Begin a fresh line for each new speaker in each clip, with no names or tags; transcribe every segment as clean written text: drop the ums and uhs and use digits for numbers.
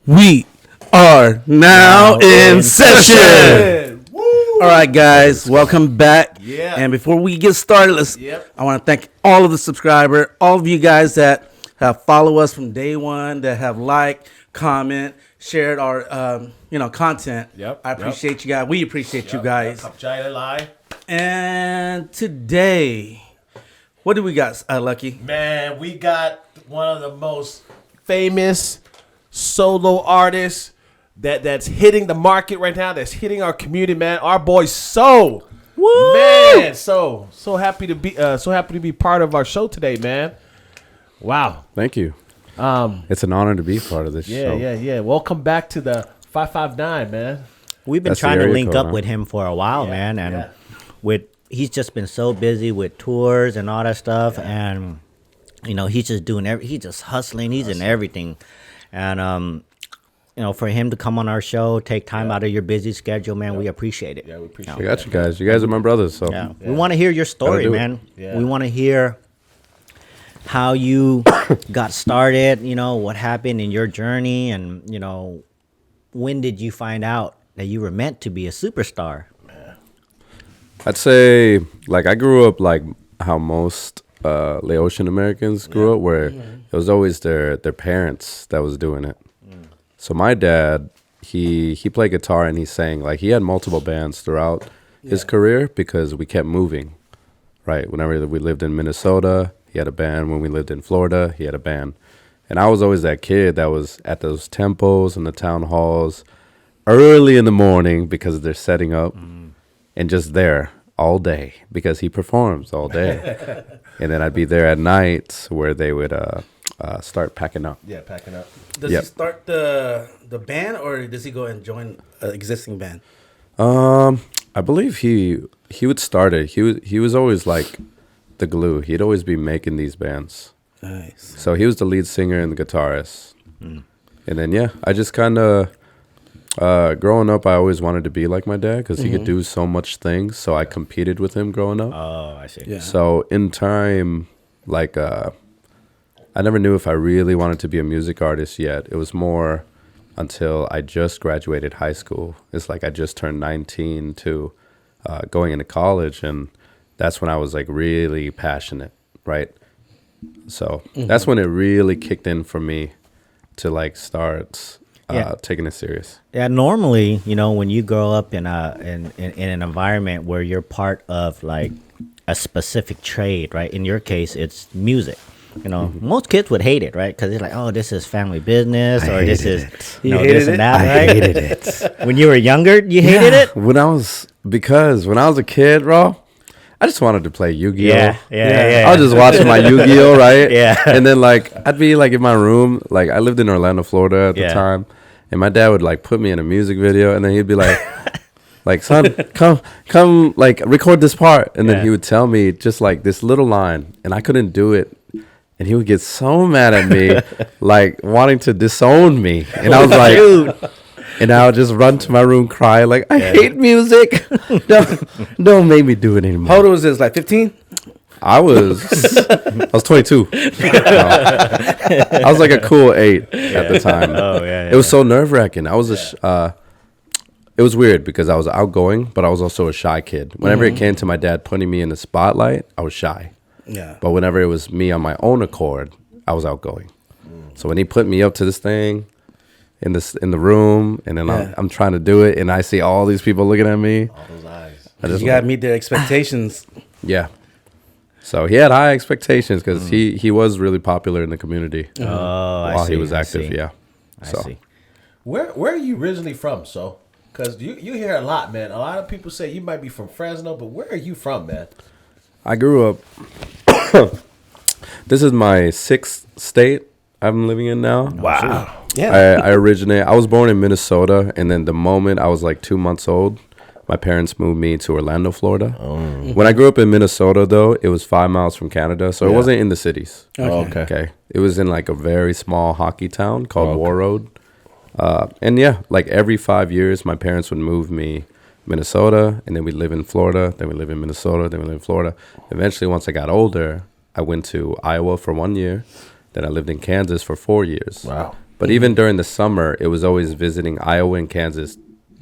We are now in session. All right, guys, welcome back.
Yeah.
And before we get started, I want to thank all of the subscribers, all of you guys that have followed us from day one, that have liked, comment, shared our content. I appreciate you guys. We appreciate you guys. And today, what do we got, Lucky?
Man, we got one of the most famous solo artists that's hitting the market right now, that's hitting our community, man. Our boy Soal. Woo! Man, so happy to be part of our show today, man. Wow.
Thank you. It's an honor to be part of this show.
Yeah. Welcome back to the 559, man.
We've been trying to link up with him for a while, man, and he's just been so busy with tours and all that stuff, and he's just doing he's just hustling. He's in everything, and for him to come on our show, take time out of your busy schedule, man, we appreciate it.
Yeah, we appreciate
it. I got you guys. You guys are my brothers, so
we want to hear your story, man. We want to hear how you got started. What happened in your journey, and when did you find out that you were meant to be a superstar?
I'd say, I grew up like how most Laotian Americans grew up, where it was always their parents that was doing it. So my dad, he played guitar and he sang. Like, he had multiple bands throughout his career because we kept moving, right? Whenever we lived in Minnesota, he had a band. When we lived in Florida, he had a band. And I was always that kid that was at those tempos and the town halls early in the morning because they're setting up. And just there all day because he performs all day. And then I'd be there at night where they would start packing up.
Yeah, packing up.
Does he start the band, or does he go and join an existing band?
I believe he would start it. He was always like the glue. He'd always be making these bands.
Nice.
So he was the lead singer and the guitarist. And then I just kind of growing up, I always wanted to be like my dad because he could do so much things. So I competed with him growing up.
Oh, I see.
Yeah.
So in time, I never knew if I really wanted to be a music artist yet. It was more until I just graduated high school. It's like I just turned 19 to going into college, and that's when I was like really passionate, right? So that's when it really kicked in for me to start taking it serious.
Yeah, normally, when you grow up in an environment where you're part of like a specific trade, right? In your case, it's music. Most kids would hate it, right? Because it's like, oh, this is family business, or this is this and that, right?
I hated it.
When you were younger, you hated it?
When I was a kid, bro, I just wanted to play Yu-Gi-Oh.
Yeah.
I was just watching my Yu-Gi-Oh, right?
Yeah.
And then I'd be in my room, I lived in Orlando, Florida at the time, and my dad would put me in a music video, and then he'd be like, son, come, record this part, and then he would tell me just this little line, and I couldn't do it. And he would get so mad at me, wanting to disown me. And I was like, dude. And I would just run to my room, cry, I hate music. Don't make me do it anymore.
How old was this? 15?
I was 22. I was a cool 8 at the time.
Oh, yeah.
It was so nerve-wracking. I was it was weird because I was outgoing, but I was also a shy kid. Whenever it came to my dad putting me in the spotlight, I was shy.
Yeah.
But whenever it was me on my own accord, I was outgoing. So when he put me up to this thing in the room, and then I'm trying to do it, and I see all these people looking at me.
All those eyes.
You gotta meet their expectations.
Yeah. So he had high expectations because he was really popular in the community while he was active. Yeah.
I see.
Where are you originally from, so? Because you hear a lot, man. A lot of people say you might be from Fresno, but where are you from, man?
I grew up. This is my 6th state I'm living in now.
Wow.
Yeah.
I was born in Minnesota, and then the moment I was 2 months old, my parents moved me to Orlando, Florida. When I grew up in Minnesota, though, it was 5 miles from Canada, so it wasn't in the cities.
Okay.
It was in a very small hockey town called War Road. And every 5 years, my parents would move me Minnesota, and then we live in Florida, then we live in Minnesota, then we live in Florida. Eventually, once I got older, I went to Iowa for 1 year, then I lived in Kansas for 4 years.
Wow.
But even during the summer, it was always visiting Iowa and Kansas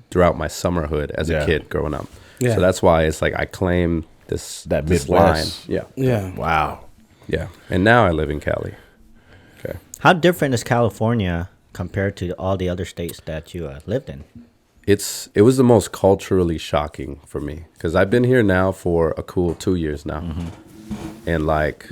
throughout my summerhood as a kid growing up.
Yeah.
So that's why it's like I claim this line. Yeah.
Yeah.
Wow.
Yeah. And now I live in Cali. Okay.
How different is California compared to all the other states that you lived in?
It was the most culturally shocking for me because I've been here now for a cool 2 years now. And like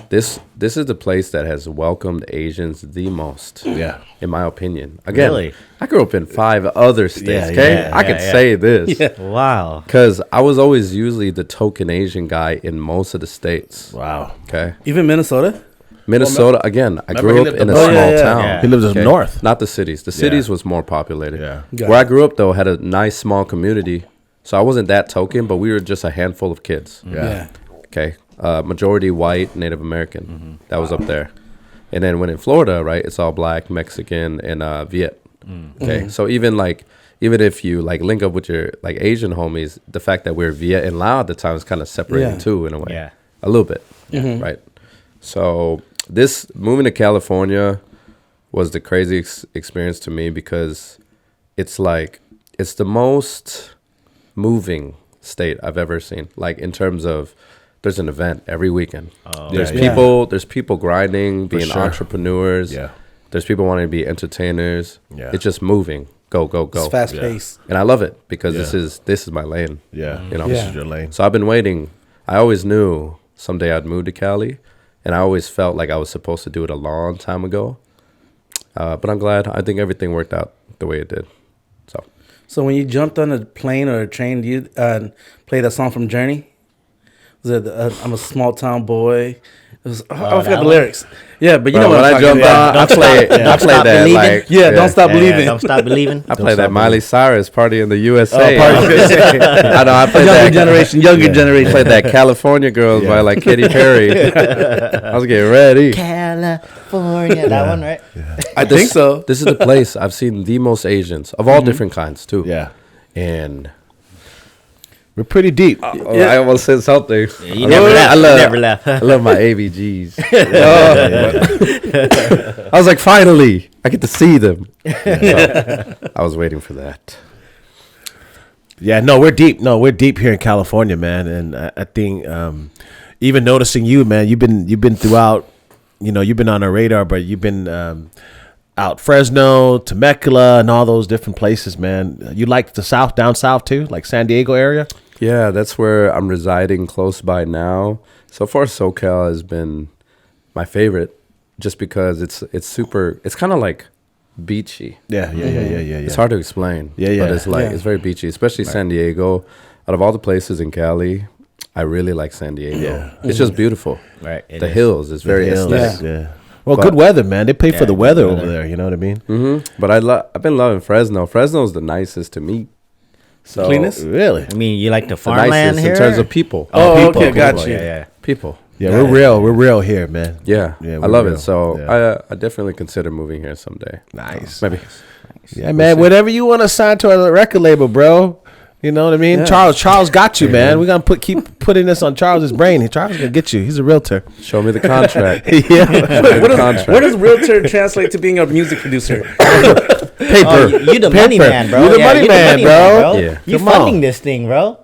this is the place that has welcomed Asians the most.
Yeah.
In my opinion. Again,
Really?
I grew up in 5 other states, okay? I could say this.
Wow.
Because I was always usually the token Asian guy in most of the states.
Wow.
Okay.
Even Minnesota?
Minnesota, again, I
remember
grew
he
up
lived
in a
up
small
north.
town.
Yeah.
He lives in the north.
Not the cities. The cities was more populated.
Yeah.
Where I grew up, though, had a nice small community. So I wasn't that token, but we were just a handful of kids.
Yeah.
Okay. Majority white, Native American. That was up there. And then when in Florida, right, it's all black, Mexican, and Viet. Okay. So even if you like link up with your like Asian homies, the fact that we're Viet and Lao at the time is kind of separating too in a way.
Yeah.
A little bit. Right. So this moving to California was the crazy experience to me because it's like it's the most moving state I've ever seen. Like in terms of there's an event every weekend. There's people grinding, being entrepreneurs.
Yeah.
There's people wanting to be entertainers.
Yeah.
It's just moving. Go.
It's fast paced.
And I love it because this is my lane.
Yeah.
You know.
This is your lane.
So I've been waiting. I always knew someday I'd move to Cali, and I always felt like I was supposed to do it a long time ago. But I'm glad. I think everything worked out the way it did.
So when you jumped on a plane or a train, do you play that song from Journey? Was it I'm a small town boy? It was, I forgot the lyrics. Yeah, but you know what
when
I'm
I
talking
jumped
about.
on, I played
Stop
that
believing.
like
Don't stop believing.
Don't stop believing.
I played that Miley Cyrus Party in the USA.
Oh,
I know. I played
younger
that
generation.
I played that California Girls by like Katy Perry. I was getting ready.
California, that one, right?
I think so.
This is the place I've seen the most Asians of all different kinds too.
Yeah.
And
We're pretty deep.
I almost said something.
You never left. You never left.
I love my AVGs. I was like, finally, I get to see them. So, I was waiting for that.
Yeah, no, we're deep. No, we're deep here in California, man. And I think even noticing you, man, you've been throughout. You know, you've been on our radar, but you've been out Fresno, Temecula, and all those different places, man. You like the South, down south too, like San Diego area?
Yeah, that's where I'm residing close by now. So far, SoCal has been my favorite, just because it's super. It's kind of like beachy.
Yeah.
It's hard to explain.
Yeah.
But it's like it's very beachy, especially San Diego. Out of all the places in Cali, I really like San Diego. Yeah. It's just beautiful.
Right.
The hills is very aesthetic.
Yeah. Well, good weather, man. They pay for the weather over there. You know what I mean?
Mm-hmm. But I've been loving Fresno. Fresno's the nicest to me. So
Cleanest?
Really?
I mean, you like the
the
farmland
nicest
here?
in terms of people.
Oh,
people,
okay, got
people,
you.
Yeah.
People.
Yeah, we're real here, man.
Yeah,
Yeah,
I
we're
love
real.
it. So
Yeah.
I definitely consider moving here someday.
Nice.
Maybe.
Yeah, man. Whatever you want to sign to a record label, bro. You know what I mean?
Yeah.
Charles got you, man. We're gonna keep putting this on Charles's brain. Charles gonna get you. He's a realtor.
Show me the contract.
What does realtor translate to being a music producer?
Paper.
Oh, you the money man, bro.
You the money man, bro.
Yeah.
You
Come
funding
on.
this thing, bro.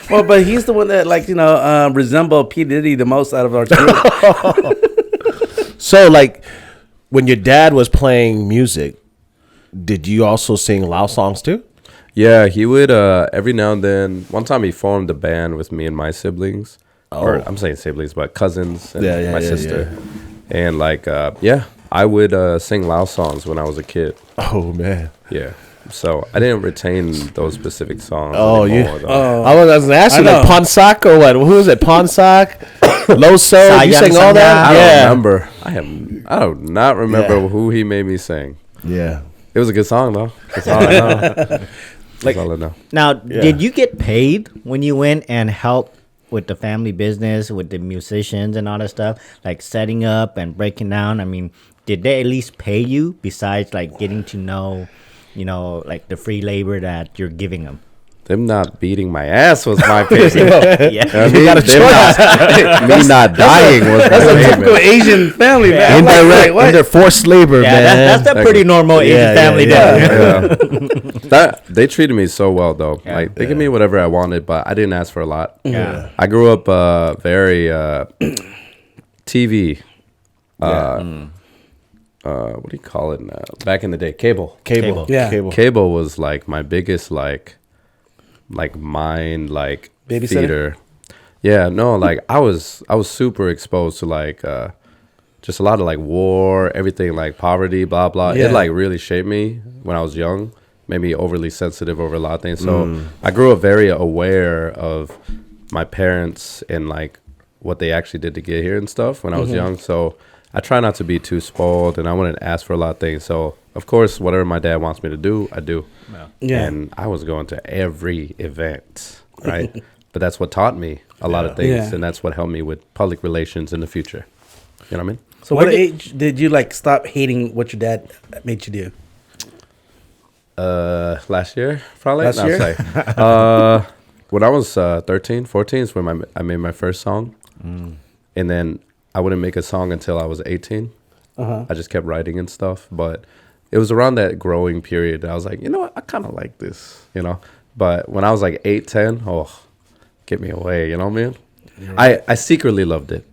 Well, but he's the one that resemble P. Diddy the most out of our group.
So, like, when your dad was playing music, did you also sing Lao songs too?
Yeah, he would every now and then. One time he formed a band with me and my siblings. Or I'm saying siblings, but cousins and my sister. And I would sing Lao songs when I was a kid.
Oh man.
Yeah. So I didn't retain those specific songs.
Oh,
anymore, though.
I was asking,
I know.
like Ponsac or what? Who is it? Ponsac, Loso. You
Sayang
sang all that?
I don't
Yeah.
remember. I do not remember
Yeah.
who he made me sing.
Yeah.
It was a good song though. That's all I know. That's all I know.
Now, did you get paid when you went and helped with the family business, with the musicians and all that stuff, like setting up and breaking down? I mean, did they at least pay you besides like getting to know, like the free labor that you're giving them?
them not beating my ass was my favorite.
Yeah.
I mean, me not dying was my
That's a
favorite.
typical Asian family, man.
Indirect,
What?
under forced labor,
Yeah,
man.
that's a pretty normal Asian family down here.
That they treated me so well though.
Yeah.
Like they give me whatever I wanted, but I didn't ask for a lot.
Yeah.
I grew up very TV. What do you call it now? Back in the day, cable.
Cable.
Yeah.
Cable.
Cable was like my biggest like mind like
Babysitter?
feeder. Yeah, no, like I was super exposed to like just a lot of like war, everything like poverty, blah blah.
Yeah.
It like really shaped me when I was young, made me overly sensitive over a lot of things. So I grew up very aware of my parents and like what they actually did to get here and stuff when I was young. So I try not to be too spoiled, and I wouldn't ask for a lot of things. So of course, whatever my dad wants me to do, I do.
Yeah.
And I was going to every event, right? But that's what taught me a lot of things,
Yeah.
and that's what helped me with public relations in the future. You know what I mean?
So what age did you like stop hating what your dad made you do?
Last year, probably.
Last year?
Say. When I was 13, 14 is when I made my first song. And then I wouldn't make a song until I was 18. I just kept writing and stuff. But it was around that growing period that I was like, you know what? I kind of like this, you know? But when I was like 8, 10, get me away, you know what I mean? I secretly loved it.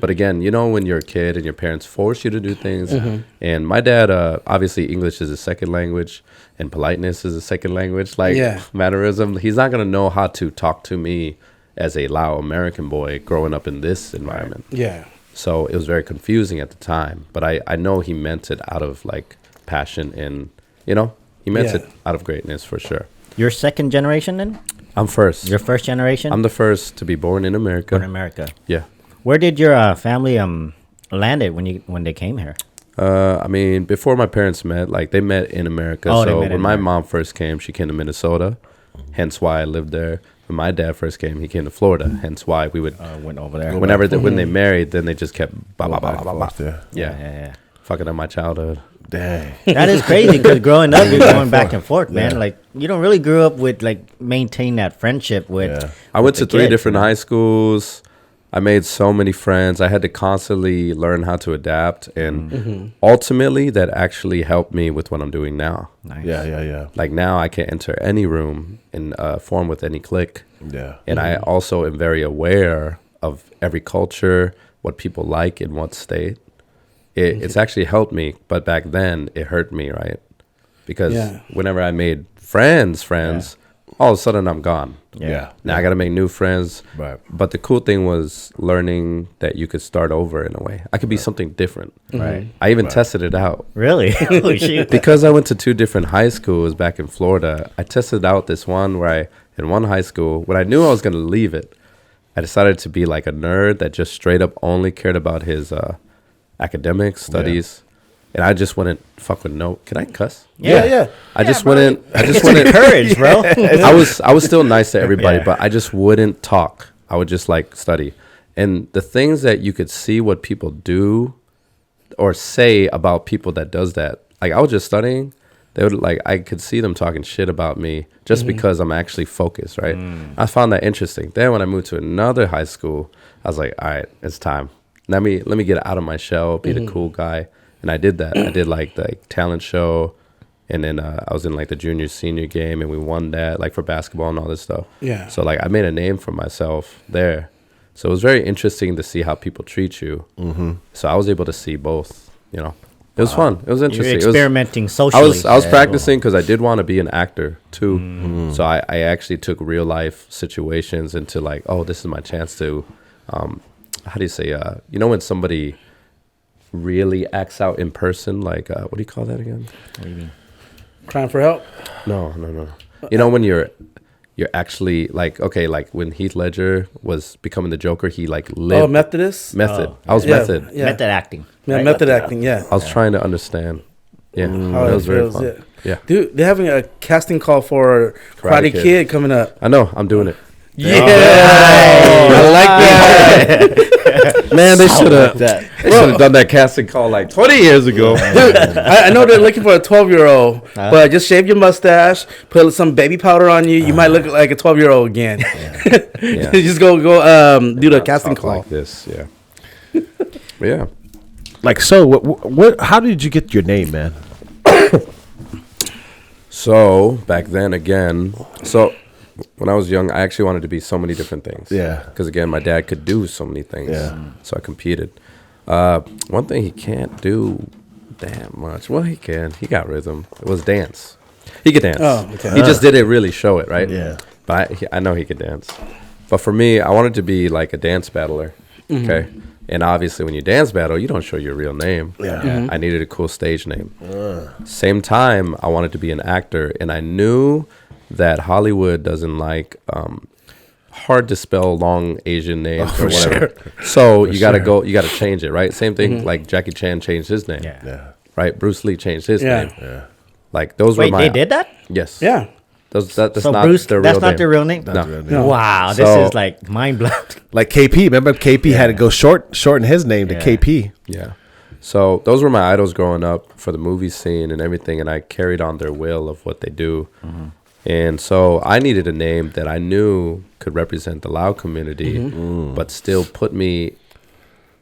But again, you know, when you're a kid and your parents force you to do things, and my dad, obviously English is a second language and politeness is a second language, like mannerism. He's not going to know how to talk to me as a Laotian American boy growing up in this environment.
Yeah.
So it was very confusing at the time, but I know he meant it out of like passion and, you know, he meant it out of greatness for sure.
You're second generation then?
I'm first.
You're first generation?
I'm the first to be born in America.
Born in America.
Yeah.
Where did your family landed when they came here?
I mean, before my parents met, like they met in America.
Oh, they
so
met in
when my
America.
mom first came, she came to Minnesota, hence why I lived there. When my dad first came, he came to Florida, hence why we would.
Went over there.
When they married, then they just kept
Yeah.
yeah, fucking up my childhood.
Dang.
That is crazy because growing up, you're going back and forth, man. Like you don't really grow up with like maintain that friendship with.
Yeah.
I went
the
to 3
kids,
different
you know?
high schools. I made so many friends. I had to constantly learn how to adapt, and ultimately, that actually helped me with what I'm doing now.
Nice.
Yeah.
Like now, I can enter any room and form with any clique.
Yeah.
And I also am very aware of every culture, what people like in what state. It's actually helped me, but back then it hurt me, right? Because whenever I made friends, all of a sudden I'm gone.
Yeah.
Now I got to make new friends.
Right.
But the cool thing was learning that you could start over in a way. I could be something different.
Right.
I even tested it out.
Really? Oh, shoot.
Because I went to 2 different high schools back in Florida, I tested out this one where in one high school, when I knew I was going to leave it, I decided to be like a nerd that just straight up only cared about his academics, studies. And I just wouldn't fuck with Can I cuss?
Yeah.
I just wouldn't.
Courage, bro.
I was still nice to everybody,
Yeah.
but I just wouldn't talk. I would just like study. And the things that you could see what people do or say about people that does that, like I was just studying, they would like I could see them talking shit about me just because I'm actually focused, right? I found that interesting. Then when I moved to another high school, I was like, all right, it's time. Let me get out of my shell, be the cool guy. And I did that. I did like the talent show, and then I was in like the junior senior game, and we won that like for basketball and all this stuff.
Yeah.
So like I made a name for myself there. So it was very interesting to see how people treat you. So I was able to see both. You know, it was fun. It was interesting.
You're experimenting socially.
I was practicing because I did want to be an actor too. So I actually took real life situations into like, oh, this is my chance to, how do you say, you know, when somebody really acts out in person, like what do you call that again?
What do you mean?
Crying for help.
No. You know when you're actually like, okay, like when Heath Ledger was becoming the Joker, he like lived.
Oh, Methodist.
Method. I was
Yeah.
method.
Yeah.
Method acting.
Yeah,
right?
method acting. Yeah.
I was trying to understand. Yeah,
How
that
it
was very
feels,
fun.
yeah.
Yeah,
Dude, they're having a casting call for Karate
Kid.
Kid coming up.
I know. I'm doing it.
Yeah, I like that.
Man, they should have
that.
done that casting call like 20 years ago.
Dude, I know they're looking for a 12-year-old, but just shave your mustache, put some baby powder on you. You might look like a 12-year-old again.
Yeah.
Just go do the casting
Talk
call.
like this, yeah. Yeah.
Like, so what? How did you get your name, man?
So back then, again, when I was young, I actually wanted to be so many different things.
Yeah.
Because again, my dad could do so many things.
Yeah.
So I competed. One thing he can't do damn much. Well, he can. He got rhythm. It was dance. He could dance.
Oh, okay.
He just didn't really show it, right?
Yeah.
But I know he could dance. But for me, I wanted to be like a dance battler. Okay. And obviously, when you dance battle, you don't show your real name.
Yeah.
I needed a cool stage name. Same time, I wanted to be an actor, and I knew that Hollywood doesn't like hard to spell long Asian names or whatever.
Sure.
So you gotta change it, right? Same thing like Jackie Chan changed his name.
Yeah.
Right? Bruce Lee changed his name.
Yeah.
Like those
Wait,
were my
they did that?
Yes.
Yeah.
That's
So
not
Bruce,
their
that's
real
not
name.
their real name?
No.
Wow, this
So-
is like mind blowing.
Like KP. Remember KP had to go shorten his name to
Yeah.
KP.
Yeah. So those were my idols growing up for the movie scene and everything, and I carried on their will of what they do. And so I needed a name that I knew could represent the Lao community, but still put me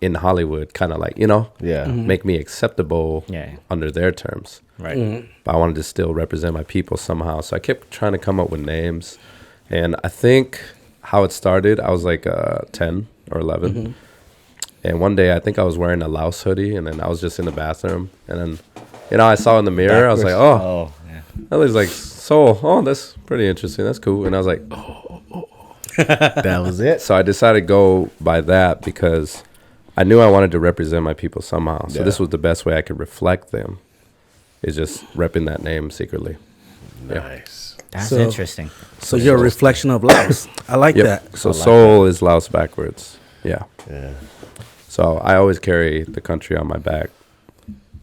in Hollywood, kind of like,
Yeah.
make me acceptable
Yeah.
under their terms.
Right.
But I wanted to still represent my people somehow. So I kept trying to come up with names. And I think how it started, I was like 10 or 11. And one day I think I was wearing a Laos hoodie, and then I was just in the bathroom. And then, I saw in the mirror, I was like, oh,
Oh, yeah.
that looks like Soal. Oh, that's pretty interesting. That's cool. And I was like,
That was it.
so I decided to go by that because I knew I wanted to represent my people somehow. So
Yeah.
this was the best way I could reflect them, is just repping that name secretly.
Nice.
That's
So-
interesting.
So you're a reflection of Laos. I like
Yep.
that.
So Soul is Laos backwards. Yeah.
Yeah.
So I always carry the country on my back,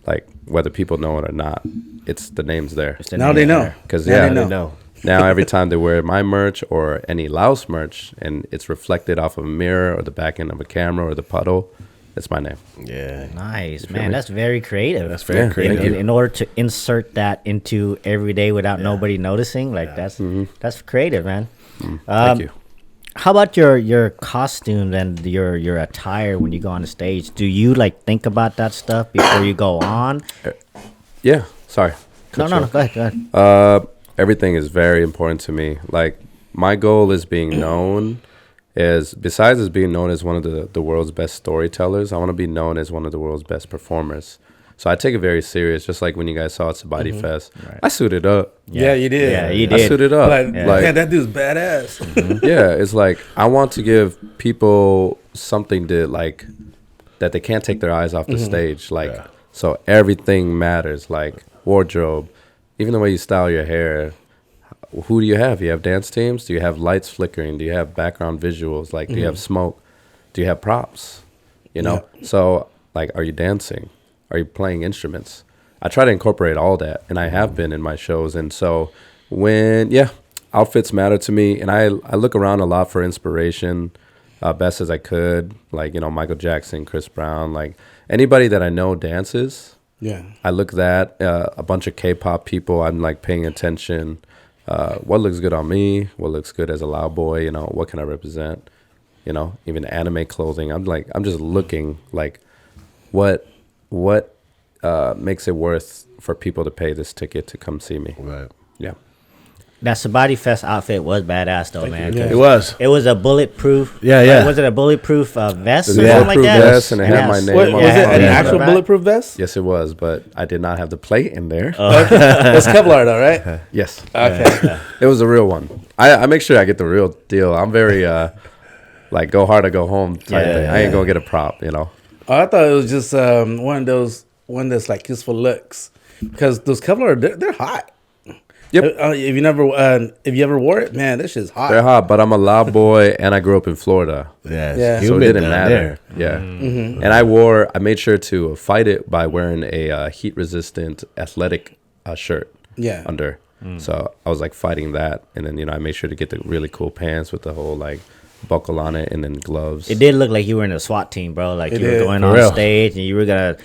like whether people know it or not. It's the name's there.
It's the
Now
name
they know.
there.
Because
Now
yeah,
they know.
No.
now every time they wear my merch or any Laos merch, and it's reflected off of a mirror or the back end of a camera or the puddle, it's my name.
Yeah.
Nice,
feel
man.
me?
That's very creative.
That's very
Yeah,
creative.
thank you.
In order to insert that into every day without nobody noticing, like that's creative, man.
Thank you.
How about your costume and your attire when you go on the stage? Do you like think about that stuff before you go on?
Yeah. Sorry.
No, go ahead. Go ahead.
Everything is very important to me. Like my goal is being known besides as being known as one of the world's best storytellers, I want to be known as one of the world's best performers. So I take it very serious, just like when you guys saw at Sabati Fest.
Right.
I suited up.
Yeah, you did.
Yeah, you
I
did.
suited up.
Like,
Yeah.
man, that dude's badass.
Yeah, it's like I want to give people something to like that they can't take their eyes off the stage. Like so everything matters, like wardrobe, even the way you style your hair. Who do you have? You have dance teams? Do you have lights flickering? Do you have background visuals? Like do you have smoke? Do you have props? So like are you dancing? Are you playing instruments? I try to incorporate all that, and I have been in my shows. And so outfits matter to me, and I look around a lot for inspiration, best as I could, like, Michael Jackson, Chris Brown, like anybody that I know dances.
Yeah.
I look that, a bunch of K-pop people, I'm like paying attention, what looks good on me, what looks good as a Lao boy, what can I represent, even anime clothing. I'm just looking like what makes it worth for people to pay this ticket to come see me.
Right.
Yeah.
That Sabati Fest outfit was badass though, man.
Yeah.
It was.
It was a bulletproof.
Yeah.
Was it a bulletproof vest or
It was a
something like
bulletproof
that?
vest, and it had my name
What,
on
was
the
it
front.
an
Yeah.
actual
Right.
bulletproof vest?
Yes, it was, but I did not have the plate in there.
It's Kevlar though, right?
Yes.
Okay.
It was a real one. I make sure I get the real deal. I'm very like go hard or go home type thing. I ain't gonna get a prop,
Oh, I thought it was just one that's like just for looks, because those Kevlar they're hot.
Yep.
If you ever wore it, man, this shit's hot.
They're hot, but I'm a loud boy and I grew up in Florida.
Yeah.
Yeah.
It's
So it
humid
didn't
down
matter.
there.
Yeah. And I made sure to fight it by wearing a heat resistant athletic shirt
Yeah.
under. So I was like fighting that. And then, I made sure to get the really cool pants with the whole like buckle on it and then gloves.
It did look like you were in a SWAT team, bro. Like you were going
For
on
real.
stage and you were gonna,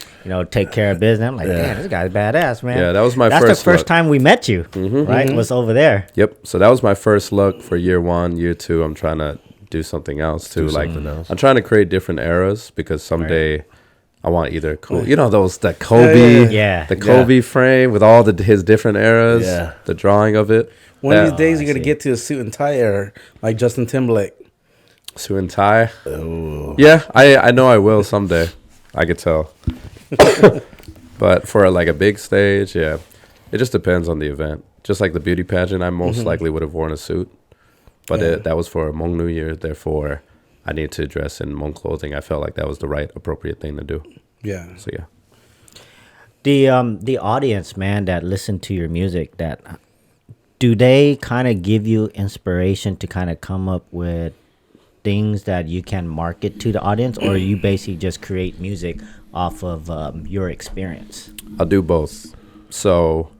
take care of business. I'm like, damn, this guy's badass, man.
Yeah, that was my
That's
first
the first
look.
time we met you, right? Was over there.
Yep. So that was my first look for year 1. Year 2, I'm trying to do something else too. I'm trying to create different eras because someday I want either the Kobe, the Kobe frame with all his different eras, the drawing of it.
One of these days, you're gonna get to a suit and tie era, like Justin Timberlake.
Suit and tie. Oh. Yeah, I know I will someday. I could tell. But for like a big stage, it just depends on the event. Just like the beauty pageant, I most likely would have worn a suit. But that was for Hmong New Year. Therefore, I needed to dress in Hmong clothing. I felt like that was the right, appropriate thing to do.
Yeah.
So, yeah.
The audience, man, that listen to your music, do they kind of give you inspiration to kind of come up with things that you can market to the audience, or you basically just create music off of your experience?
I'll do both. So,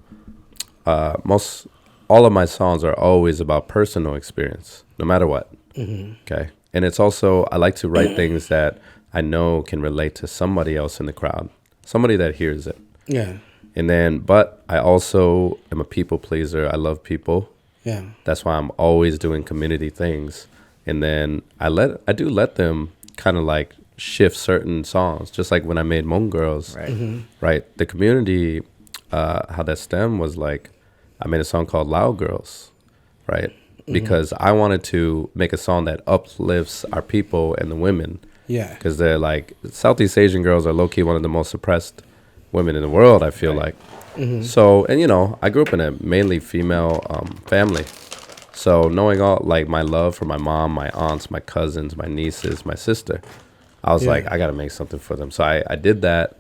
all of my songs are always about personal experience, no matter what. Okay. And it's also, I like to write things that I know can relate to somebody else in the crowd, somebody that hears it.
Yeah.
And then, but I also am a people pleaser. I love people.
Yeah.
That's why I'm always doing community things. And then I do let them kind of like shift certain songs, just like when I made Hmong Girls.
Right.
Right. The community, how that stemmed was like, I made a song called Lao Girls, right? Because I wanted to make a song that uplifts our people and the women.
Yeah.
Because they're like, Southeast Asian girls are low-key one of the most oppressed women in the world, I feel like. So, and I grew up in a mainly female family. So knowing all, like, my love for my mom, my aunts, my cousins, my nieces, my sister, I was like, I got to make something for them. So I did that.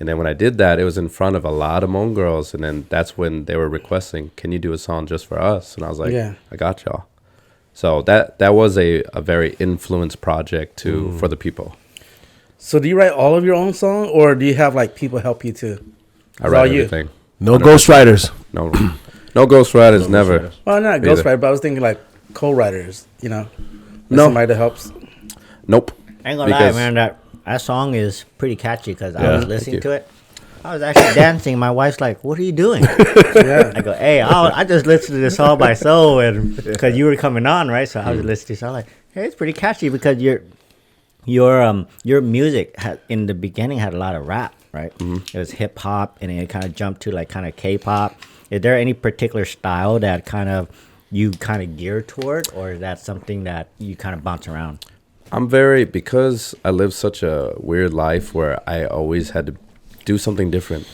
And then when I did that, it was in front of a lot of Hmong girls. And then that's when they were requesting, can you do a song just for us? And I was like, I got y'all. So that was a very influenced project for the people.
So do you write all of your own song, or do you have like people help you too?
I write everything.
No ghostwriters.
No ghostwriters, never.
Well, not ghostwriter, but I was thinking like co-writers.
No.
Somebody that helps.
Nope.
I ain't gonna lie, man. That song is pretty catchy because I was listening to it. I was actually dancing. My wife's like, "What are you doing?" I go, "Hey, I just listened to this all by soul, and because you were coming on, right? So I was listening. So I was like, "Hey, it's pretty catchy because your music in the beginning had a lot of rap, right? It was hip hop, and it kind of jumped to like kind of K-pop. Is there any particular style that you gear toward, or is that something that you kind of bounce around?"
Because I lived such a weird life where I always had to do something different.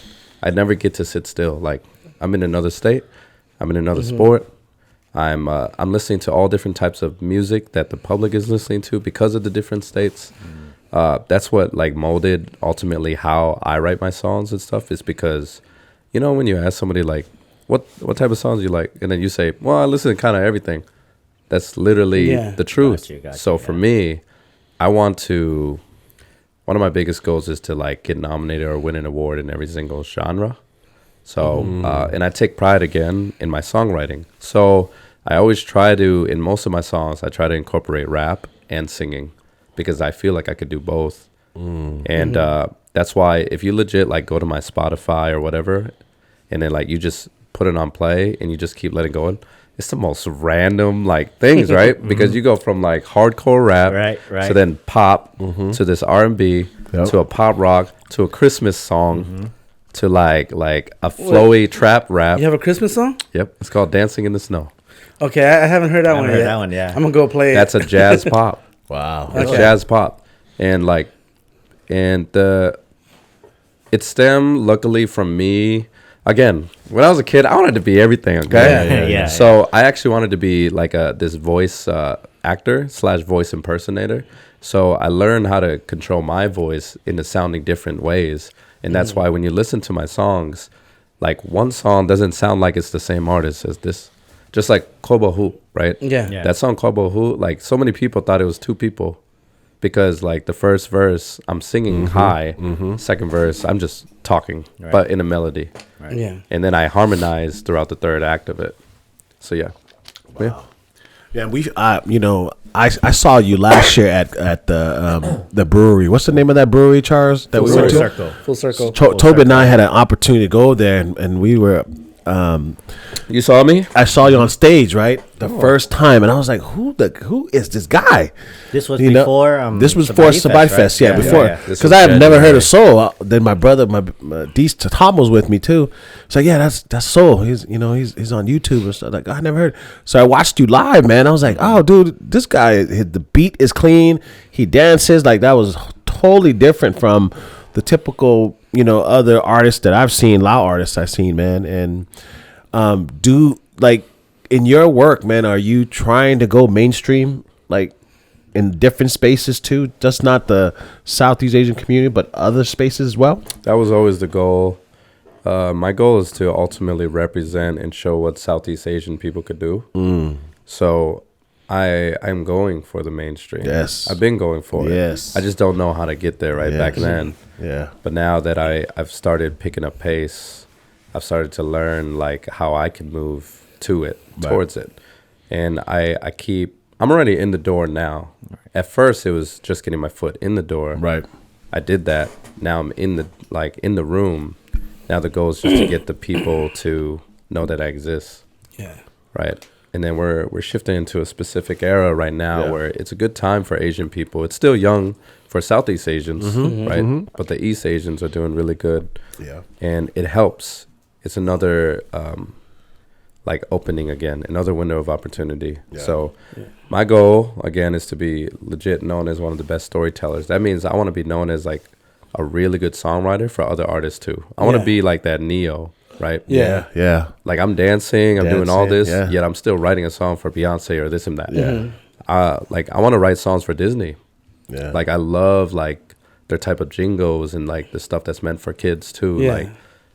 I'd never get to sit still. Like, I'm in another state. I'm in another sport. I'm listening to all different types of music that the public is listening to because of the different states. That's what like molded ultimately how I write my songs and stuff, is because, when you ask somebody like, what type of songs you like? And then you say, well, I listen to kind of everything. That's literally the truth. So for me, one of my biggest goals is to like get nominated or win an award in every single genre. So, and I take pride again in my songwriting. So I always try to, in most of my songs, I try to incorporate rap and singing because I feel like I could do both. And that's why if you legit like go to my Spotify or whatever, and then like you just put it on play and you just keep letting go, it's the most random like things, right? Because you go from like hardcore rap
right.
to then pop to this R&B to a pop rock to a Christmas song to like a flowy trap rap.
You have a Christmas song?
Yep, it's called "Dancing in the Snow."
Okay, I haven't heard that one yet.
That one, yeah.
I'm gonna go play it.
That's a jazz pop.
Wow,
It's jazz pop, and it stemmed luckily from me. Again, when I was a kid, I wanted to be everything. Okay,
Yeah.
So I actually wanted to be like this voice actor / voice impersonator. So I learned how to control my voice into sounding different ways, and that's why when you listen to my songs, like one song doesn't sound like it's the same artist as this. Just like Kobo Hoop, right?
Yeah.
That song Kobo Hoop, like so many people thought it was two people. Because like the first verse, I'm singing high. Second verse, I'm just talking, but in a melody.
Right.
Yeah.
And then I harmonize throughout the third act of it. So yeah.
Wow. Yeah, we I saw you last year at the brewery. What's the name of that brewery, Charles? That we went to.
Full circle.
Toby and I had an opportunity to go there, and we were.
You saw me?
I saw you on stage, right? The first time, and I was like, "Who is this guy?"
This was before.
This was before Sabai Fest, right? Before, because I have never heard of Soal. Then my brother, my Tom was with me too. It's like, yeah, that's Soal. He's on YouTube and stuff. Like, I never heard. So I watched you live, man. I was like, oh, dude, this guy, the beat is clean. He dances like that was totally different from the typical, other artists that I've seen, Lao artists I've seen, man. And in your work, man, are you trying to go mainstream, like in different spaces too? Just not the Southeast Asian community, but other spaces as well?
That was always the goal. My goal is to ultimately represent and show what Southeast Asian people could do. So I'm going for the mainstream.
Yes.
I've been going for it.
Yes.
I just don't know how to get there back then.
Yeah.
But now that I've started picking up pace, I've started to learn like how I can move to it, towards it. And I'm already in the door now. At first it was just getting my foot in the door.
Right.
I did that. Now I'm in the room. Now the goal is just to get the people to know that I exist.
Yeah.
Right. And then we're shifting into a specific era right now where it's a good time for Asian people. It's still young for Southeast Asians, right? Mm-hmm. But the East Asians are doing really good.
Yeah.
And it helps. It's another opening again, another window of opportunity. Yeah. So my goal again is to be legit known as one of the best storytellers. That means I want to be known as like a really good songwriter for other artists too. I want to be like that Neo, right?
Yeah. Yeah.
Like I'm dancing, I'm doing all this, yet I'm still writing a song for Beyonce or this and that.
Yeah.
I want to write songs for Disney.
Yeah.
Like I love like their type of jingles and like the stuff that's meant for kids too.
Yeah.
Like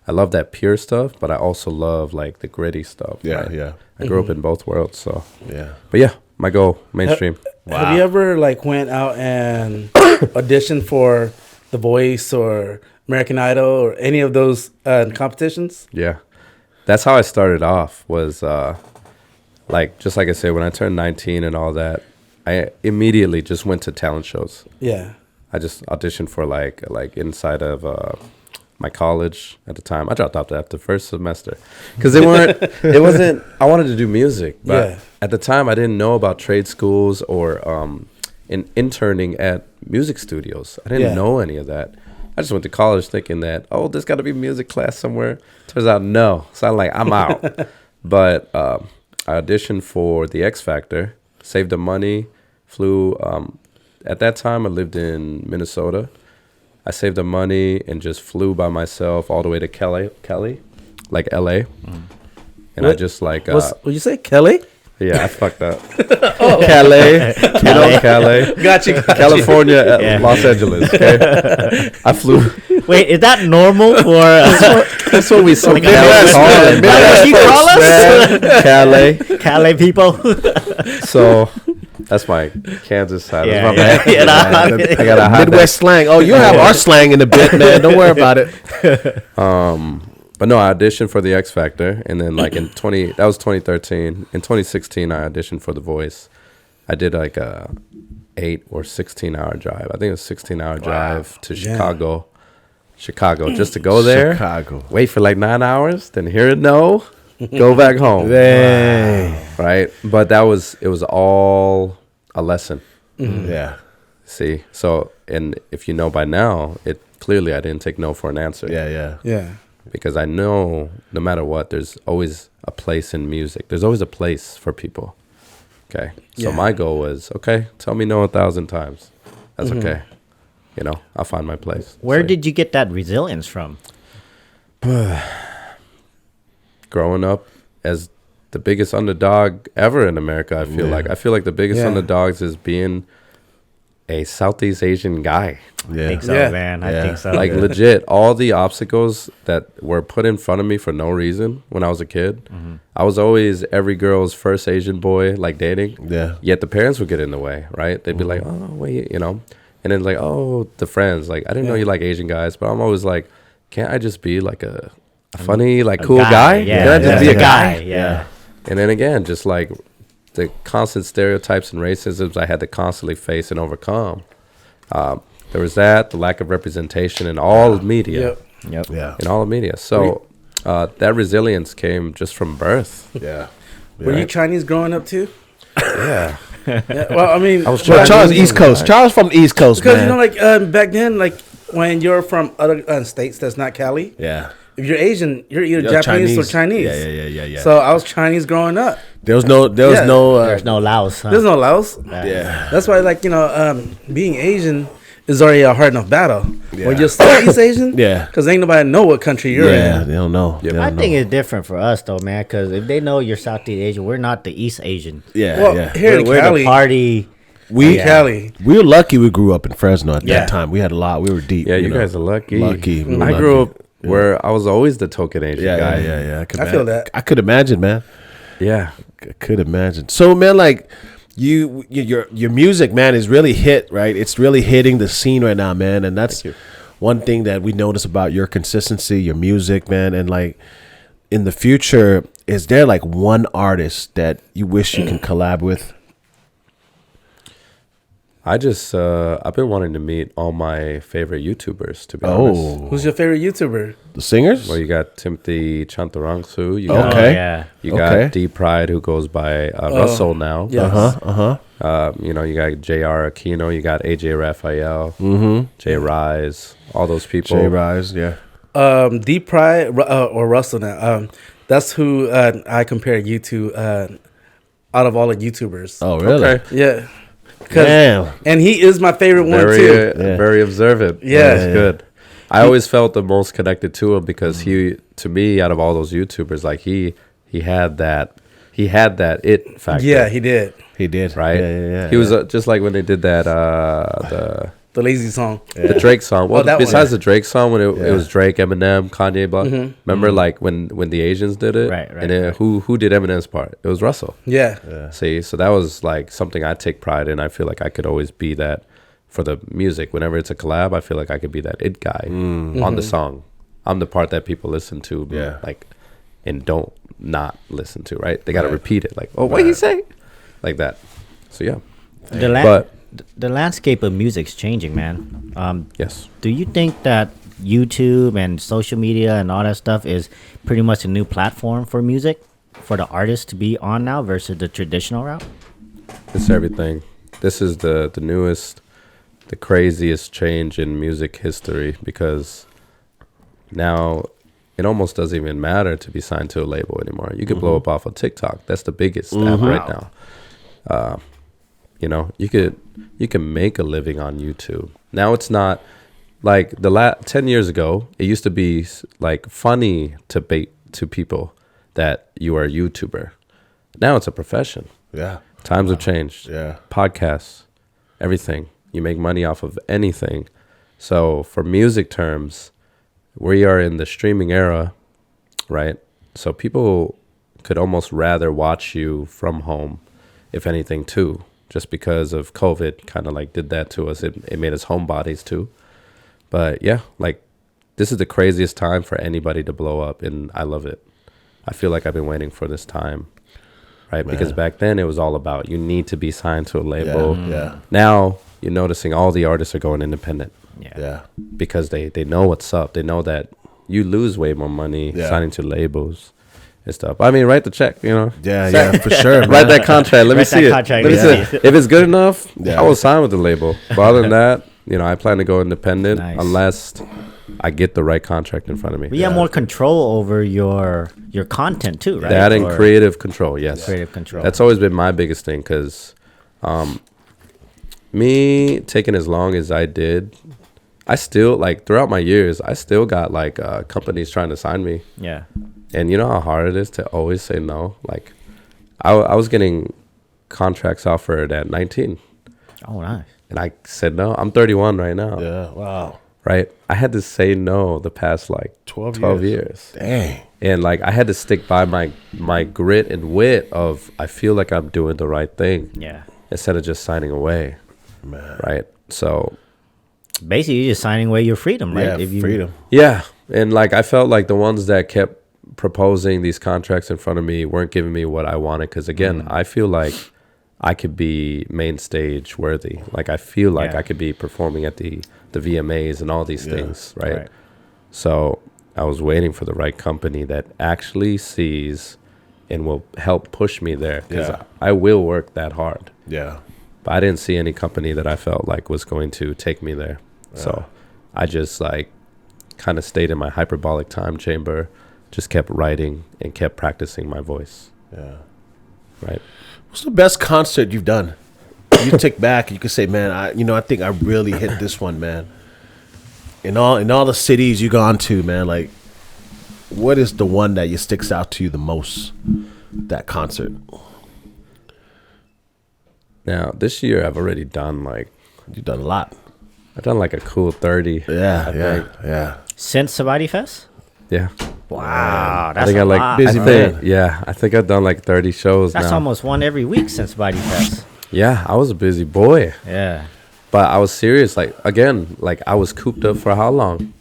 I love that pure stuff, but I also love like the gritty stuff.
Yeah,
right?
yeah.
I grew up in both worlds, so
yeah.
But yeah, my goal, mainstream.
Have you ever went out and auditioned for The Voice or American Idol or any of those competitions?
Yeah, that's how I started off. Was just like I said, when I turned 19 and all that, I immediately just went to talent shows.
Yeah,
I just auditioned for like inside of my college at the time. I dropped out after the first semester because it wasn't. I wanted to do music, but at the time I didn't know about trade schools or interning at music studios. I didn't know any of that. I just went to college thinking that, there's got to be music class somewhere. Turns out no. So I'm out. But I auditioned for the X Factor, saved the money, flew. At that time, I lived in Minnesota. I saved the money and just flew by myself all the way to Kelly, like LA. And I just like...
what you say, Kelly?
Yeah, I fucked up. Calais. Calais.
Got you.
California, Los Angeles. Okay, I flew.
Wait, is that normal for?
That's what we saw.
What you call us? Calais people.
So that's my Kansas side.
Yeah,
that's my bad. I got a
Midwest slang. Oh, you have our slang in a bit, man. Don't worry about it.
But no, I auditioned for the X Factor, and then that was 2013. In 2016, I auditioned for The Voice. I did like a 8 or 16-hour drive. I think it was 16-hour drive to Chicago, just to go there.
Chicago.
Wait for like 9 hours, then hear it no, go back home. Right, but it was all a lesson.
Mm-hmm. Yeah.
See, so and if you know by now, I didn't take no for an answer.
Yeah.
Because I know no matter what, there's always a place in music. There's always a place for people. Okay. So my goal was, tell me no 1,000 times. That's okay. I'll find my place.
Where did you get that resilience from?
Growing up as the biggest underdog ever in America, I feel like. I feel like the biggest underdogs is being a Southeast Asian guy.
I think so, man. I think so.
Like legit, all the obstacles that were put in front of me for no reason when I was a kid. I was always every girl's first Asian boy, like dating.
Yeah.
Yet the parents would get in the way, right? They'd be like, oh, wait, and then like, oh, the friends, like, I didn't know you like Asian guys, but I'm always like, can't I just be like a funny, like cool guy?
Yeah.
Can I just be a guy?
Yeah.
And then again, just like the constant stereotypes and racisms I had to constantly face and overcome. There was that, the lack of representation in all media.
Yep.
Yeah.
In all of media. So that resilience came just from birth.
Yeah.
Were you Chinese growing up too?
Yeah.
Yeah, well, I mean,
Charles East Coast. Charles from the East Coast,
because
man.
you know, like back then, like when you're from other states that's not Cali,
Yeah.
if you're Asian, you're either Japanese or Chinese.
Yeah.
So I was Chinese growing up.
There was no
There's no Laos. Huh?
There's no Laos.
yeah.
That's why, like, you know, being Asian is already a hard enough battle.
Yeah.
When you're Southeast Asian,
Yeah.
because ain't nobody know what country you're
Yeah,
in.
they don't know. They
I
don't
think
know.
it's different for us though, man. Because if they know you're Southeast Asian, we're not the East Asian.
Yeah,
Well,
yeah.
here in
We're
Cali,
the party.
We
Cali.
we were lucky we grew up in Fresno at
Yeah.
that time. We had a lot. We were deep.
Yeah, you
know.
guys are lucky.
Lucky. We were
I grew
lucky.
up where I was always the token Asian
Yeah,
guy.
yeah.
I feel that.
I could imagine, man.
Yeah.
I could imagine. So, man, like your music, man, is really hit, right? It's really hitting the scene right now, man. And that's one thing that we notice about your consistency, your music, man. And like in the future, is there like one artist that you wish you can collab with?
I just I've been wanting to meet all my favorite YouTubers, to be honest.
Oh,
Who's your favorite YouTuber?
the singers?
Well, you got Timothy Chantarangsu. You got,
Okay.
Oh, yeah.
You
Okay.
got D Pride, who goes by Russell now.
Yes.
You know, you got JR Aquino. You got AJ Raphael. Jay Rise. All those people.
Jay Rise, yeah.
D Pride or Russell now. That's who I compare you to out of all the YouTubers.
Oh, really?
Okay.
Yeah.
Damn.
And he is my favorite one
Very,
too.
very observant.
Yeah.
That's good. I always felt the most connected to him because he, to me, out of all those YouTubers, like he had that it factor.
Yeah, he did.
He did.
Right.
Yeah.
He was just like when they did that
The lazy song.
the Drake song. Well,
that one.
besides the Drake song, when it was Drake, Eminem, Kanye, blah. Remember, like when the Asians did it,
Right,
and then who did Eminem's part? It was Russell.
Yeah.
See, so that was like something I take pride in. I feel like I could always be that for the music. Whenever it's a collab, I feel like I could be that it guy on the song. I'm the part that people listen to,
Yeah.
like, and don't not listen to. Right? They got to repeat it. Like, oh, what he say? Like that. So yeah.
The landscape of music's changing, man.
Yes.
Do you think that YouTube and social media and all that stuff is pretty much a new platform for music for the artists to be on now versus the traditional route?
It's everything. This is the newest, the craziest change in music history because now it almost doesn't even matter to be signed to a label anymore. You can blow up off of TikTok. That's the biggest app right now. You know, you can make a living on YouTube. Now it's not like 10 years ago, it used to be like funny to people that you are a YouTuber. Now it's a profession.
Yeah.
Times have changed.
Yeah.
Podcasts, everything. You make money off of anything. So for music terms, we are in the streaming era, right? So people could almost rather watch you from home, if anything, too. Just because of COVID kind of like did that to us. It made us homebodies too. But yeah, like this is the craziest time for anybody to blow up and I love it. I feel like I've been waiting for this time. Right? Because back then it was all about you need to be signed to a label.
Yeah.
Now you're noticing all the artists are going independent.
Yeah.
Because they know what's up. They know that you lose way more money
Yeah.
signing to labels and stuff. I mean, write the check, you know.
Yeah, for sure. Man.
Write that contract. Let me
Write that
see it.
contract,
Let me
yeah.
see it. If it's good enough,
Yeah.
I will sign with the label. But other than that, you know, I plan to go independent
Nice.
unless I get the right contract in front of me.
But you have more control over your content too, right?
That and
Or
creative control, yes.
creative control.
That's always been my biggest thing because me taking as long as I did, I still, like, throughout my years, I still got, like, companies trying to sign me.
yeah.
And you know how hard it is to always say no? Like, I was getting contracts offered at 19.
Oh, nice.
And I said no. I'm 31 right now.
Yeah. Wow.
Right? I had to say no the past, like, 12 years.
Dang.
And, like, I had to stick by my grit and wit of I feel like I'm doing the right thing
Yeah.
instead of just signing away.
Man.
Right? So,
Basically, you're just signing away your freedom, right?
Yeah, freedom.
yeah. And, like, I felt like the ones that kept proposing these contracts in front of me weren't giving me what I wanted. Because again, I feel like I could be main stage worthy. Like I feel like I could be performing at the VMAs and all these things, right? So I was waiting for the right company that actually sees and will help push me there, because I will work that hard.
Yeah.
But I didn't see any company that I felt like was going to take me there. So I just like kind of stayed in my hyperbolic time chamber, just kept writing and kept practicing my voice.
Yeah.
Right.
What's the best concert you've done? You take back, you could say, man, I think I really hit this one, man. In all the cities you gone to, man, like, what is the one that sticks out to you the most? That concert.
Now this year I've already done like,
You've done a lot.
I've done like a cool 30.
Yeah.
Since Sabadi Fest?
Yeah.
Wow,
I
that's
think
a
I like
lot.
busy
I think,
man.
Yeah, I think I've done like 30 shows
That's
now.
almost one every week since Sabadi Fest.
Yeah, I was a busy boy.
Yeah.
But I was serious. Like, again, like I was cooped up for how long?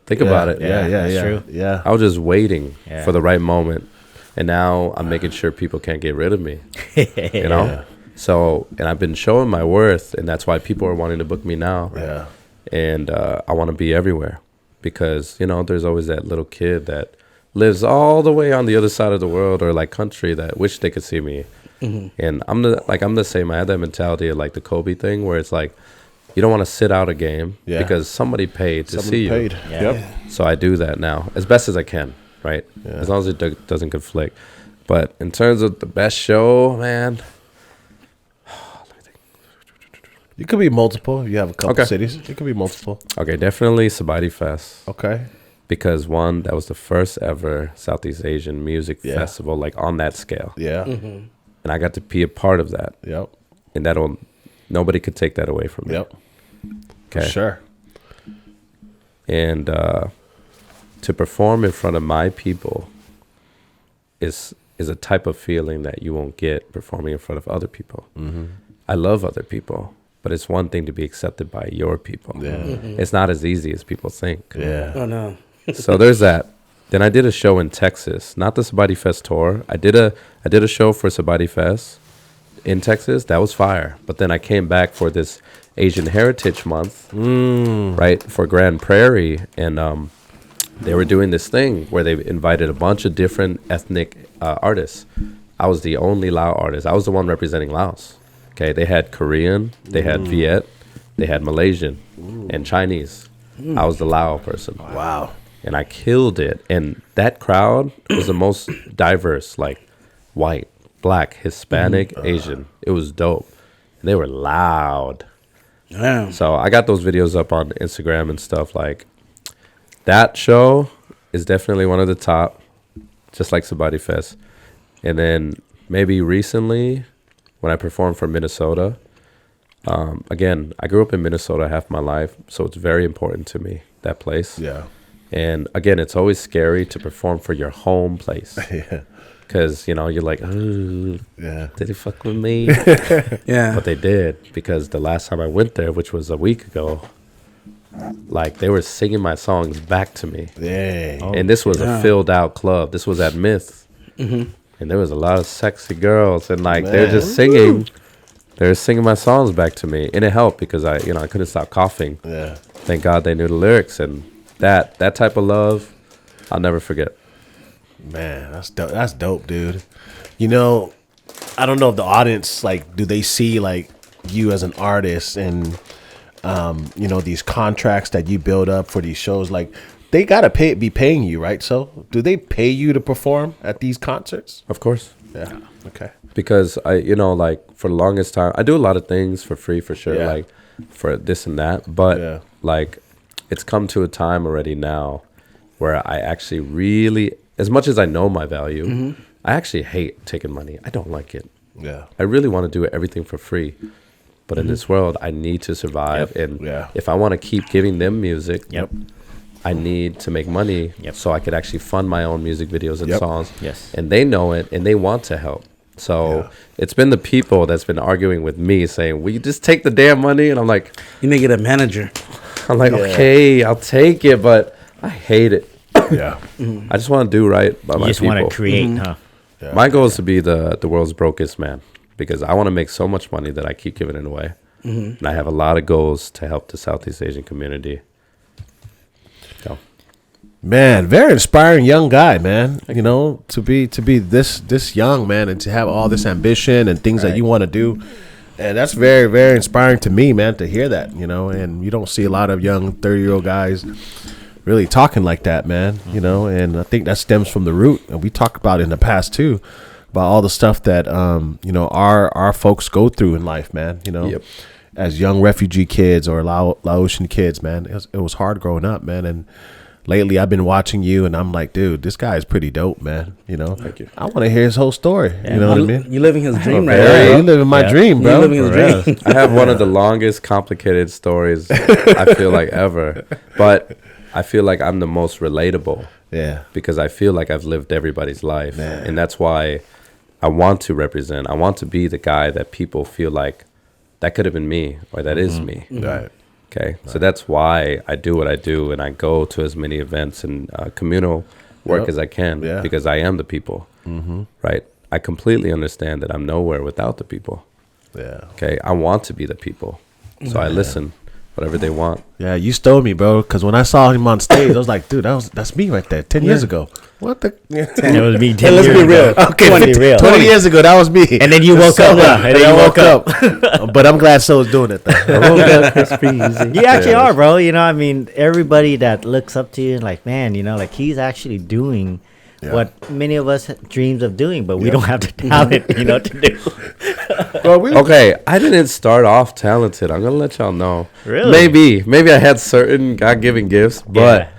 Think about it.
That's true.
Yeah.
I was just waiting
Yeah.
for the right moment. And now I'm making sure people can't get rid of me. You know?
Yeah.
So, and I've been showing my worth, and that's why people are wanting to book me now.
Yeah.
And I want to be everywhere, because, you know, there's always that little kid that lives all the way on the other side of the world or like country that wish they could see me. And I'm the same. I had that mentality of like the Kobe thing, where it's like, you don't want to sit out a game because somebody paid to see you.
Yeah.
Yep.
So I do that now as best as I can, right? As long as it doesn't conflict. But in terms of the best show, man,
It could be multiple if you have a couple
Okay.
cities. It could be multiple.
okay, definitely Sabadi Fest.
Okay.
Because one, that was the first ever Southeast Asian music
Yeah.
festival, like on that scale.
Yeah.
And I got to be a part of that.
Yep.
And nobody could take that away from me.
Yep.
Okay.
For sure.
And to perform in front of my people is a type of feeling that you won't get performing in front of other people. I love other people, but it's one thing to be accepted by your people.
Yeah.
It's not as easy as people think.
Yeah.
Oh no.
So there's that. Then I did a show in Texas, not the Sabadi Fest tour. I did a show for Sabadi Fest in Texas. That was fire. But then I came back for this Asian Heritage Month, right, for Grand Prairie, and they were doing this thing where they invited a bunch of different ethnic artists. I was the only Lao artist. I was the one representing Laos. Okay, they had Korean, they had Viet, they had Malaysian, and Chinese. I was the Lao person.
Wow.
And I killed it. And that crowd was the most diverse, like white, black, Hispanic, Asian. It was dope. And they were loud.
Damn.
So I got those videos up on Instagram and stuff. Like, that show is definitely one of the top, just like Sabadi Fest. And then maybe recently, when I performed for Minnesota, again, I grew up in Minnesota half my life, so it's very important to me, that place.
Yeah.
And again, it's always scary to perform for your home place.
Yeah.
Because, you know, you're like, oh,
Yeah.
did they fuck with me?
Yeah.
But they did, because the last time I went there, which was a week ago, like, they were singing my songs back to me.
Yeah.
And this was a filled out club. This was at Myth. And there was a lot of sexy girls, and like they're just singing. They're singing my songs back to me, and it helped because I couldn't stop coughing.
Yeah.
Thank God they knew the lyrics, and that type of love, I'll never forget.
Man, that's dope. That's dope, dude. You know, I don't know if the audience, like, do they see like you as an artist and these contracts that you build up for these shows? Like, they gotta be paying you, right? So, do they pay you to perform at these concerts?
Of course.
Yeah. Okay.
Because like for the longest time, I do a lot of things for free, for sure,
Yeah.
like for this and that. But like, it's come to a time already now where I actually really, as much as I know my value, I actually hate taking money. I don't like it.
Yeah.
I really want to do everything for free. But in this world, I need to survive. And if I want to keep giving them music, I need to make money so I could actually fund my own music videos and songs.
Yes.
And they know it, and they want to help. So it's been the people that's been arguing with me, saying, will you just take the damn money? And I'm like,
You need to get a manager.
okay, I'll take it, but I hate it.
Yeah.
I just want to do right by
You
my
just
people.
want to create, huh?
Yeah.
My goal is to be the world's brokest man because I want to make so much money that I keep giving it away. And I have a lot of goals to help the Southeast Asian community. So,
Man, very inspiring young guy, man. You know, to be this young, man, and to have all this ambition and things that you want to do. And that's very, very inspiring to me, man, to hear that, you know. And you don't see a lot of young 30-year-old guys really talking like that, man, you know. And I think that stems from the root. And we talked about it in the past, too, about all the stuff that, you know, our folks go through in life, man, you know.
Yep.
As young refugee kids or Laotian kids, man, it was hard growing up, man. And lately I've been watching you and I'm like, dude, this guy is pretty dope, man. You know,
Thank you.
I want to hear his whole story. You know what I mean?
You living his dream right
Yeah,
now.
you living my dream, bro.
You living his dream.
I have one of the longest complicated stories I feel like ever, but I feel like I'm the most relatable
Yeah.
because I feel like I've lived everybody's life. And that's why I want to represent. I want to be the guy that people feel like that could have been me or that is me.
Right.
Okay. So that's why I do what I do and I go to as many events and communal work as I can because I am the people. Right. I completely understand that I'm nowhere without the people.
Yeah.
Okay. I want to be the people. So I listen, whatever they want.
Yeah, you stole me, bro. Because when I saw him on stage, I was like, dude, that's me right there. 10 years ago. What the?
It was me 10
let's
years
be
ago.
real.
Okay,
20 real.
20 years ago, that was me.
And then you woke up.
And then I woke up. But I'm glad So's doing it, though.
You actually are, bro. You know, I mean, everybody that looks up to you, like, man, you know, like he's actually doing what many of us dreams of doing, but we don't have the talent, you know, to do.
Okay, I didn't start off talented. I'm gonna let y'all know.
Really?
Maybe I had certain God-given gifts, but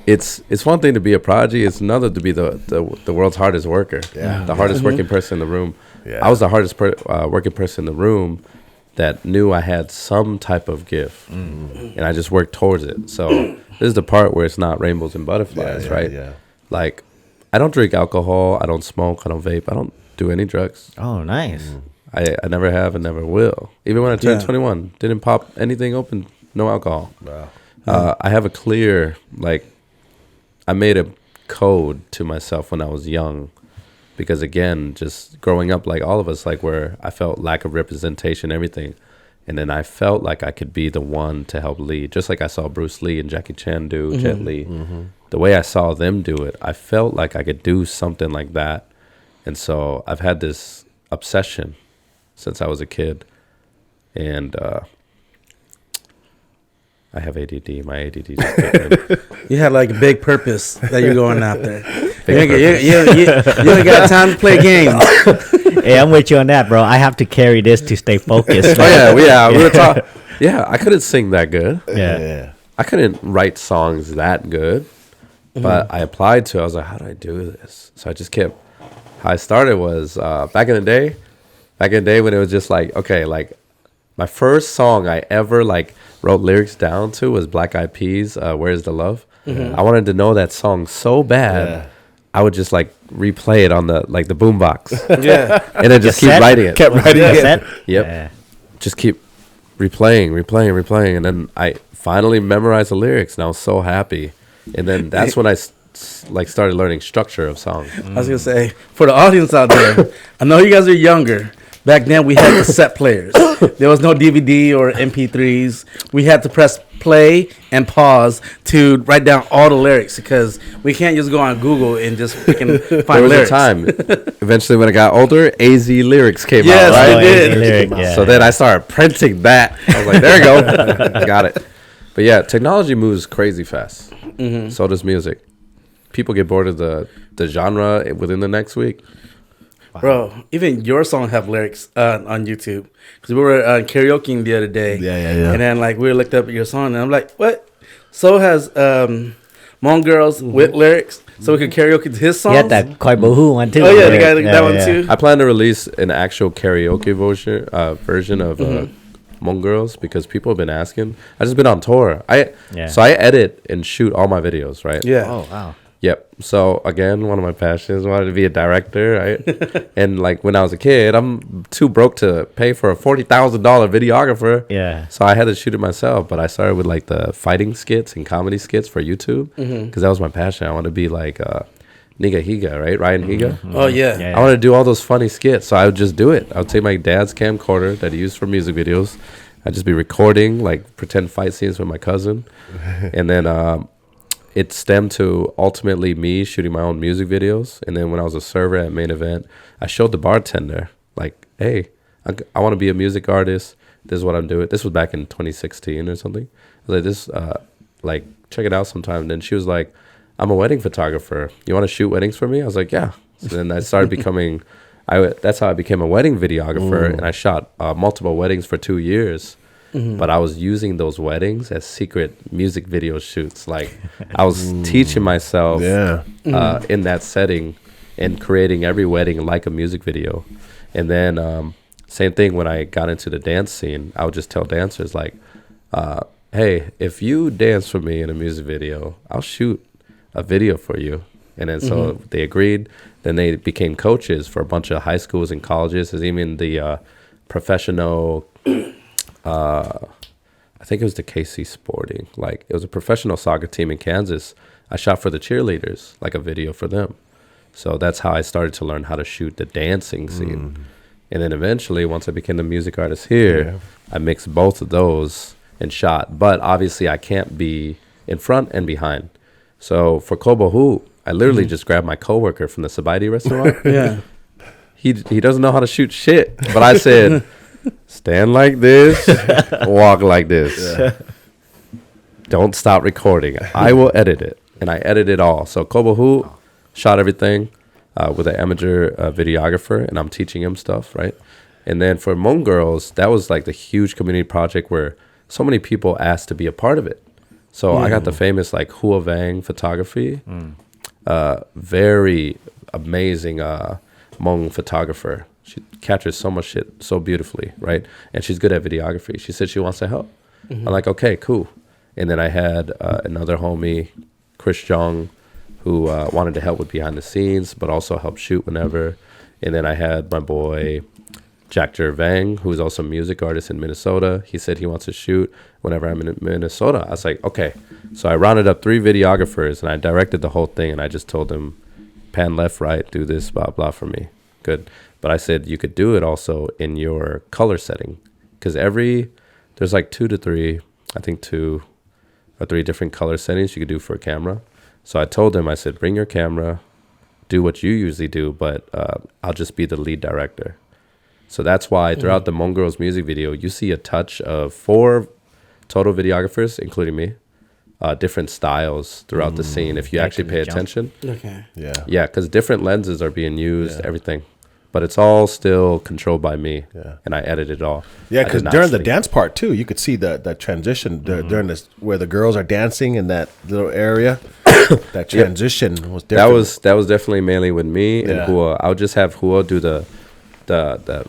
it's one thing to be a prodigy. It's another to be the world's hardest worker. The hardest working person in the room. I was the hardest working person in the room that knew I had some type of gift, and I just worked towards it. So this is the part where it's not rainbows and butterflies, right?
Yeah.
Like, I don't drink alcohol. I don't smoke. I don't vape. I don't do any drugs.
Oh, nice.
I never have and never will. Even when I turned 21, didn't pop anything open, no alcohol. Wow. I have a clear, like, I made a code to myself when I was young because, again, just growing up like all of us, like where I felt lack of representation, everything. And then I felt like I could be the one to help lead, just like I saw Bruce Lee and Jackie Chan do, Jet Li. The way I saw them do it, I felt like I could do something like that. And so I've had this obsession since I was a kid. And I have ADD. My ADD just kicked in.
You had like a big purpose that you're going after. You ain't got time to play games.
Hey, I'm with you on that, bro. I have to carry this to stay focused.
Oh, we were talking. Yeah, I couldn't sing that good.
Yeah.
I couldn't write songs that good. But I applied to it. I was like, how do I do this? So I just kept. How I started was back in the day when it was just like, okay, like my first song I ever like wrote lyrics down to was Black Eyed Peas, Where's the Love? I wanted to know that song so bad. I would just like replay it on the boombox. And then just keep writing it.
Kept writing it.
Yep.
Yeah.
Just keep replaying. And then I finally memorized the lyrics and I was so happy. And then that's when I started learning structure of songs.
I was gonna say, for the audience out there, I know you guys are younger. Back then, we had cassette players. There was no DVD or MP3s. We had to press play and pause to write down all the lyrics because we can't just go on Google and just freaking find
There was
lyrics.
a time. Eventually, when I got older, AZ lyrics came
Yes,
out.
they
Right?
did.
Lyric, yeah.
So then I started printing that. I was like, there you go. Got it. But yeah, technology moves crazy fast. So does music. People get bored of the genre within the next week.
Bro, even your song have lyrics on YouTube because we were karaokeing the other day.
Yeah.
And then like we looked up your song and I'm like, what? So has Hmong Girls with lyrics, so we could karaoke to his songs.
You had that Koi Bohu one too.
Oh yeah, they
right?
got that one too.
I plan to release an actual karaoke version of Hmong Girls because people have been asking. I just been on tour. So I edit and shoot all my videos, right?
Yeah.
Oh wow.
Yep. So again, one of my passions wanted to be a director, right? And like when I was a kid, I'm too broke to pay for a $40,000 videographer.
Yeah.
So I had to shoot it myself. But I started with like the fighting skits and comedy skits for YouTube because that was my passion. I wanted to be like Niga Higa, right? Ryan Higa.
Oh yeah.
Yeah.
I wanted to do all those funny skits, so I would just do it. I would take my dad's camcorder that he used for music videos. I'd just be recording like pretend fight scenes with my cousin, and then it stemmed to ultimately me shooting my own music videos. And then when I was a server at Main Event, I showed the bartender, like, hey, I want to be a music artist. This is what I'm doing. This was back in 2016 or something. I was like, check it out sometime. And then she was like, I'm a wedding photographer. You want to shoot weddings for me? I was like, yeah. So then I started becoming, that's how I became a wedding videographer. And I shot multiple weddings for 2 years. But I was using those weddings as secret music video shoots. Like I was teaching myself in that setting and creating every wedding like a music video. And then same thing when I got into the dance scene, I would just tell dancers like, hey, if you dance for me in a music video, I'll shoot a video for you. And then so they agreed. Then they became coaches for a bunch of high schools and colleges. There's even the professional... I think it was the KC Sporting. Like it was a professional soccer team in Kansas. I shot for the cheerleaders, like a video for them. So that's how I started to learn how to shoot the dancing scene. And then eventually, once I became the music artist here, I mixed both of those and shot. But obviously, I can't be in front and behind. So for Kobohu, I literally just grabbed my coworker from the Sabaidi restaurant. He doesn't know how to shoot shit. But I said... stand like this, walk like this. Don't stop recording. I will edit it. And I edit it all. So Kobohu shot everything with an amateur videographer, and I'm teaching him stuff, right? And then for Hmong Girls, that was like the huge community project where so many people asked to be a part of it. So I got the famous like Hua Vang photography. Very amazing Hmong photographer. She captures so much shit so beautifully, right? And she's good at videography. She said she wants to help. I'm like, okay, cool. And then I had another homie, Chris Jong, who wanted to help with behind the scenes, but also help shoot whenever. And then I had my boy, Jack Vang, who's also a music artist in Minnesota. He said he wants to shoot whenever I'm in Minnesota. I was like, okay. So I rounded up 3 videographers, and I directed the whole thing, and I just told them, pan left, right, do this, blah, blah for me. Good. But I said you could do it also in your color setting, because there's like 2 to 3, I think 2 or 3 different color settings you could do for a camera. So I told him, I said, bring your camera, do what you usually do, but I'll just be the lead director. So that's why throughout the Hmong Girls music video, you see a touch of 4 total videographers, including me, different styles throughout the scene if you actually pay attention.
Okay.
Yeah, because different lenses are being used, everything. But it's all still controlled by me, and I edit it all.
Yeah, because during the dance part, too, you could see the transition during this, where the girls are dancing in that little area. That transition was different.
That was definitely mainly with me and Hua. I would just have Hua do the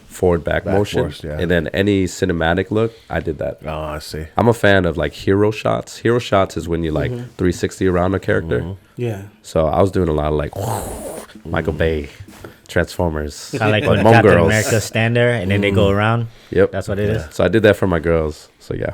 forward back motion, force, and then any cinematic look, I did that.
Oh, I see.
I'm a fan of like hero shots. Hero shots is when you like 360 around a character.
Yeah.
So I was doing a lot of like Michael Bay. Transformers.
Kind of like when Captain America stand there and then they go around.
Yep.
That's what it is.
So I did that for my girls. So yeah.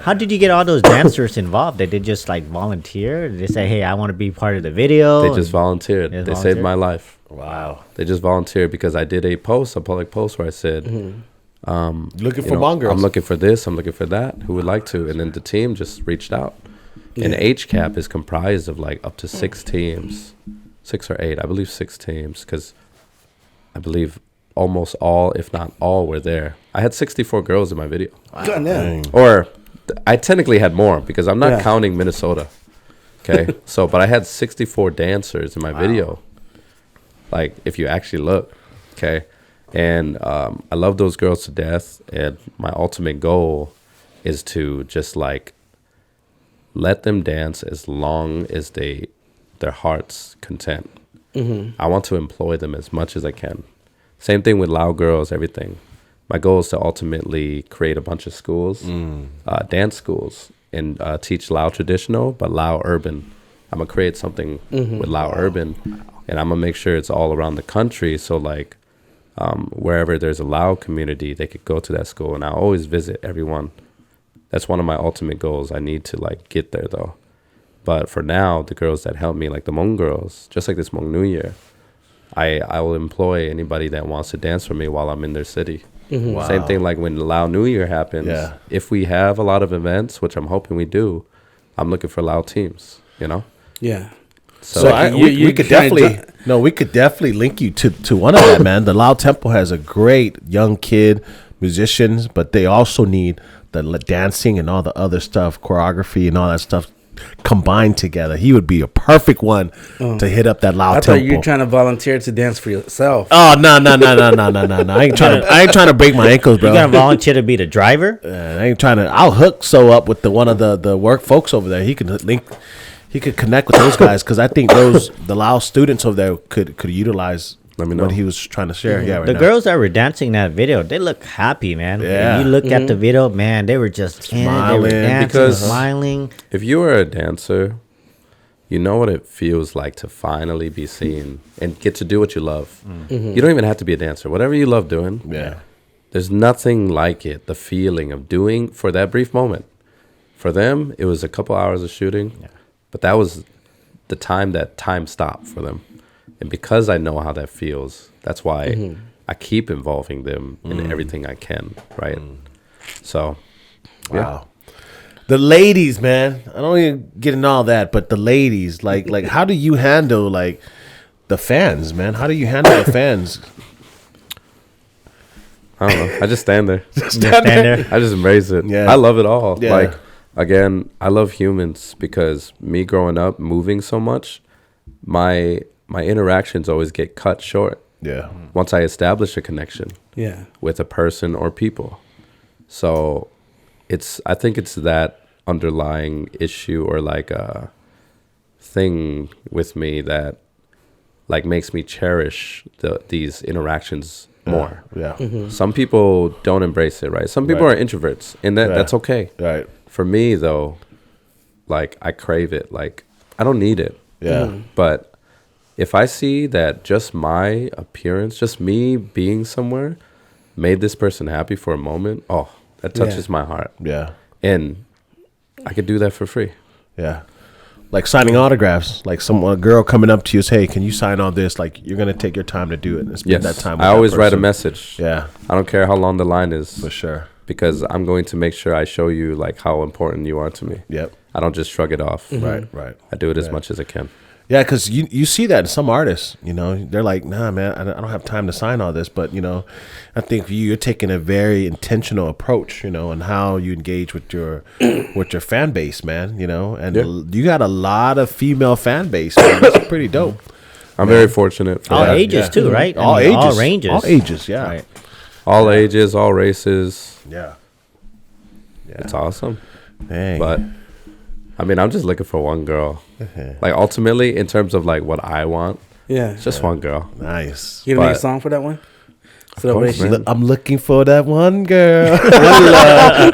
How did you get all those dancers involved? Did they just like volunteer? Did they say, hey, I want to be part of the video?
They just volunteered. They saved my life.
Wow.
They just volunteered because I did a public post where I said,
looking for Hmong Girls.
I'm looking for this. I'm looking for that. Who would like to? And then the team just reached out. And HCAP is comprised of like up to 6 teams. 6 or 8, I believe 6 teams, because I believe almost all, if not all, were there. I had 64 girls in my video.
Wow.
Or I technically had more because I'm not counting Minnesota. Okay, but I had 64 dancers in my video. Like if you actually look, okay, and I love those girls to death. And my ultimate goal is to just like let them dance as long as their heart's content. I want to employ them as much as I can. Same thing with Lao girls, everything. My goal is to ultimately create a bunch of schools, dance schools, and teach Lao traditional, but Lao urban. I'm gonna create something with Lao Urban, and I'm gonna make sure it's all around the country. So like, wherever there's a Lao community, they could go to that school, and I always visit everyone. That's one of my ultimate goals. I need to like get there though. But for now, the girls that help me, like the Hmong girls, just like this Hmong New Year, I will employ anybody that wants to dance for me while I'm in their city. Wow. Same thing like when Lao New Year happens. Yeah. If we have a lot of events, which I'm hoping we do, I'm looking for Lao teams, you know?
Yeah.
So we could definitely link you to one of that, man. The Lao Temple has a great young kid musicians, but they also need the dancing and all the other stuff, choreography and all that stuff combined together. He would be a perfect one to hit up that Lao Temple.
I thought you were trying to volunteer to dance for yourself.
Oh no! I ain't trying to break my ankles, bro.
You gonna volunteer to be the driver?
I ain't trying to. I'll hook So up with one of the work folks over there. He could connect with those guys because I think the Lao students over there could utilize. Let me know what he was trying to share. Yeah,
the girls that were dancing that video, they look happy, man. Yeah, when you look at the video, man, they were just smiling, they were dancing, smiling.
If you are a dancer, you know what it feels like to finally be seen and get to do what you love. You don't even have to be a dancer. Whatever you love doing, there's nothing like it. The feeling of doing for that brief moment. For them, it was a couple hours of shooting, but that was the time that time stopped for them. And because I know how that feels, that's why I keep involving them in everything I can, right? So,
wow. The ladies, man. I don't even get into all that, but the ladies, like how do you handle like the fans, man? How do you handle the fans?
I don't know. I just stand there.
Stand there.
I just embrace it. Yeah. I love it all. Yeah. Like, again, I love humans because me growing up, moving so much, my interactions always get cut short. Yeah. Once I establish a connection. Yeah. With a person or people. So I think it's that underlying issue or like a thing with me that like makes me cherish these interactions more. Yeah. Some people don't embrace it, right? Some people are introverts and that's okay. Right. For me though, like I crave it. Like I don't need it. Yeah. But if I see that just my appearance, just me being somewhere made this person happy for a moment, that touches my heart. Yeah. And I could do that for free. Yeah. Like signing autographs, like a girl coming up to you and say, hey, can you sign all this? Like you're going to take your time to do it and spend that time with I always write a message.
Yeah.
I don't care how long the line is.
For sure.
Because I'm going to make sure I show you like how important you are to me. Yep. I don't just shrug it off.
Right.
I do it as much as I can.
Yeah, because you see that in some artists, you know, they're like, nah, man, I don't have time to sign all this. But, you know, I think you're taking a very intentional approach, you know, on how you engage with your fan base, man, you know, and you got a lot of female fan base, man. That's pretty dope.
I'm very fortunate for
all ages too, right?
All ages.
All ranges.
All ages, yeah. Right.
All ages, all races.
Yeah.
It's awesome. Dang. But I mean, I'm just looking for one girl. Like ultimately, in terms of like what I want, it's just one girl.
Nice.
You gonna make a song for that one?
I'm looking for that one girl.
One love.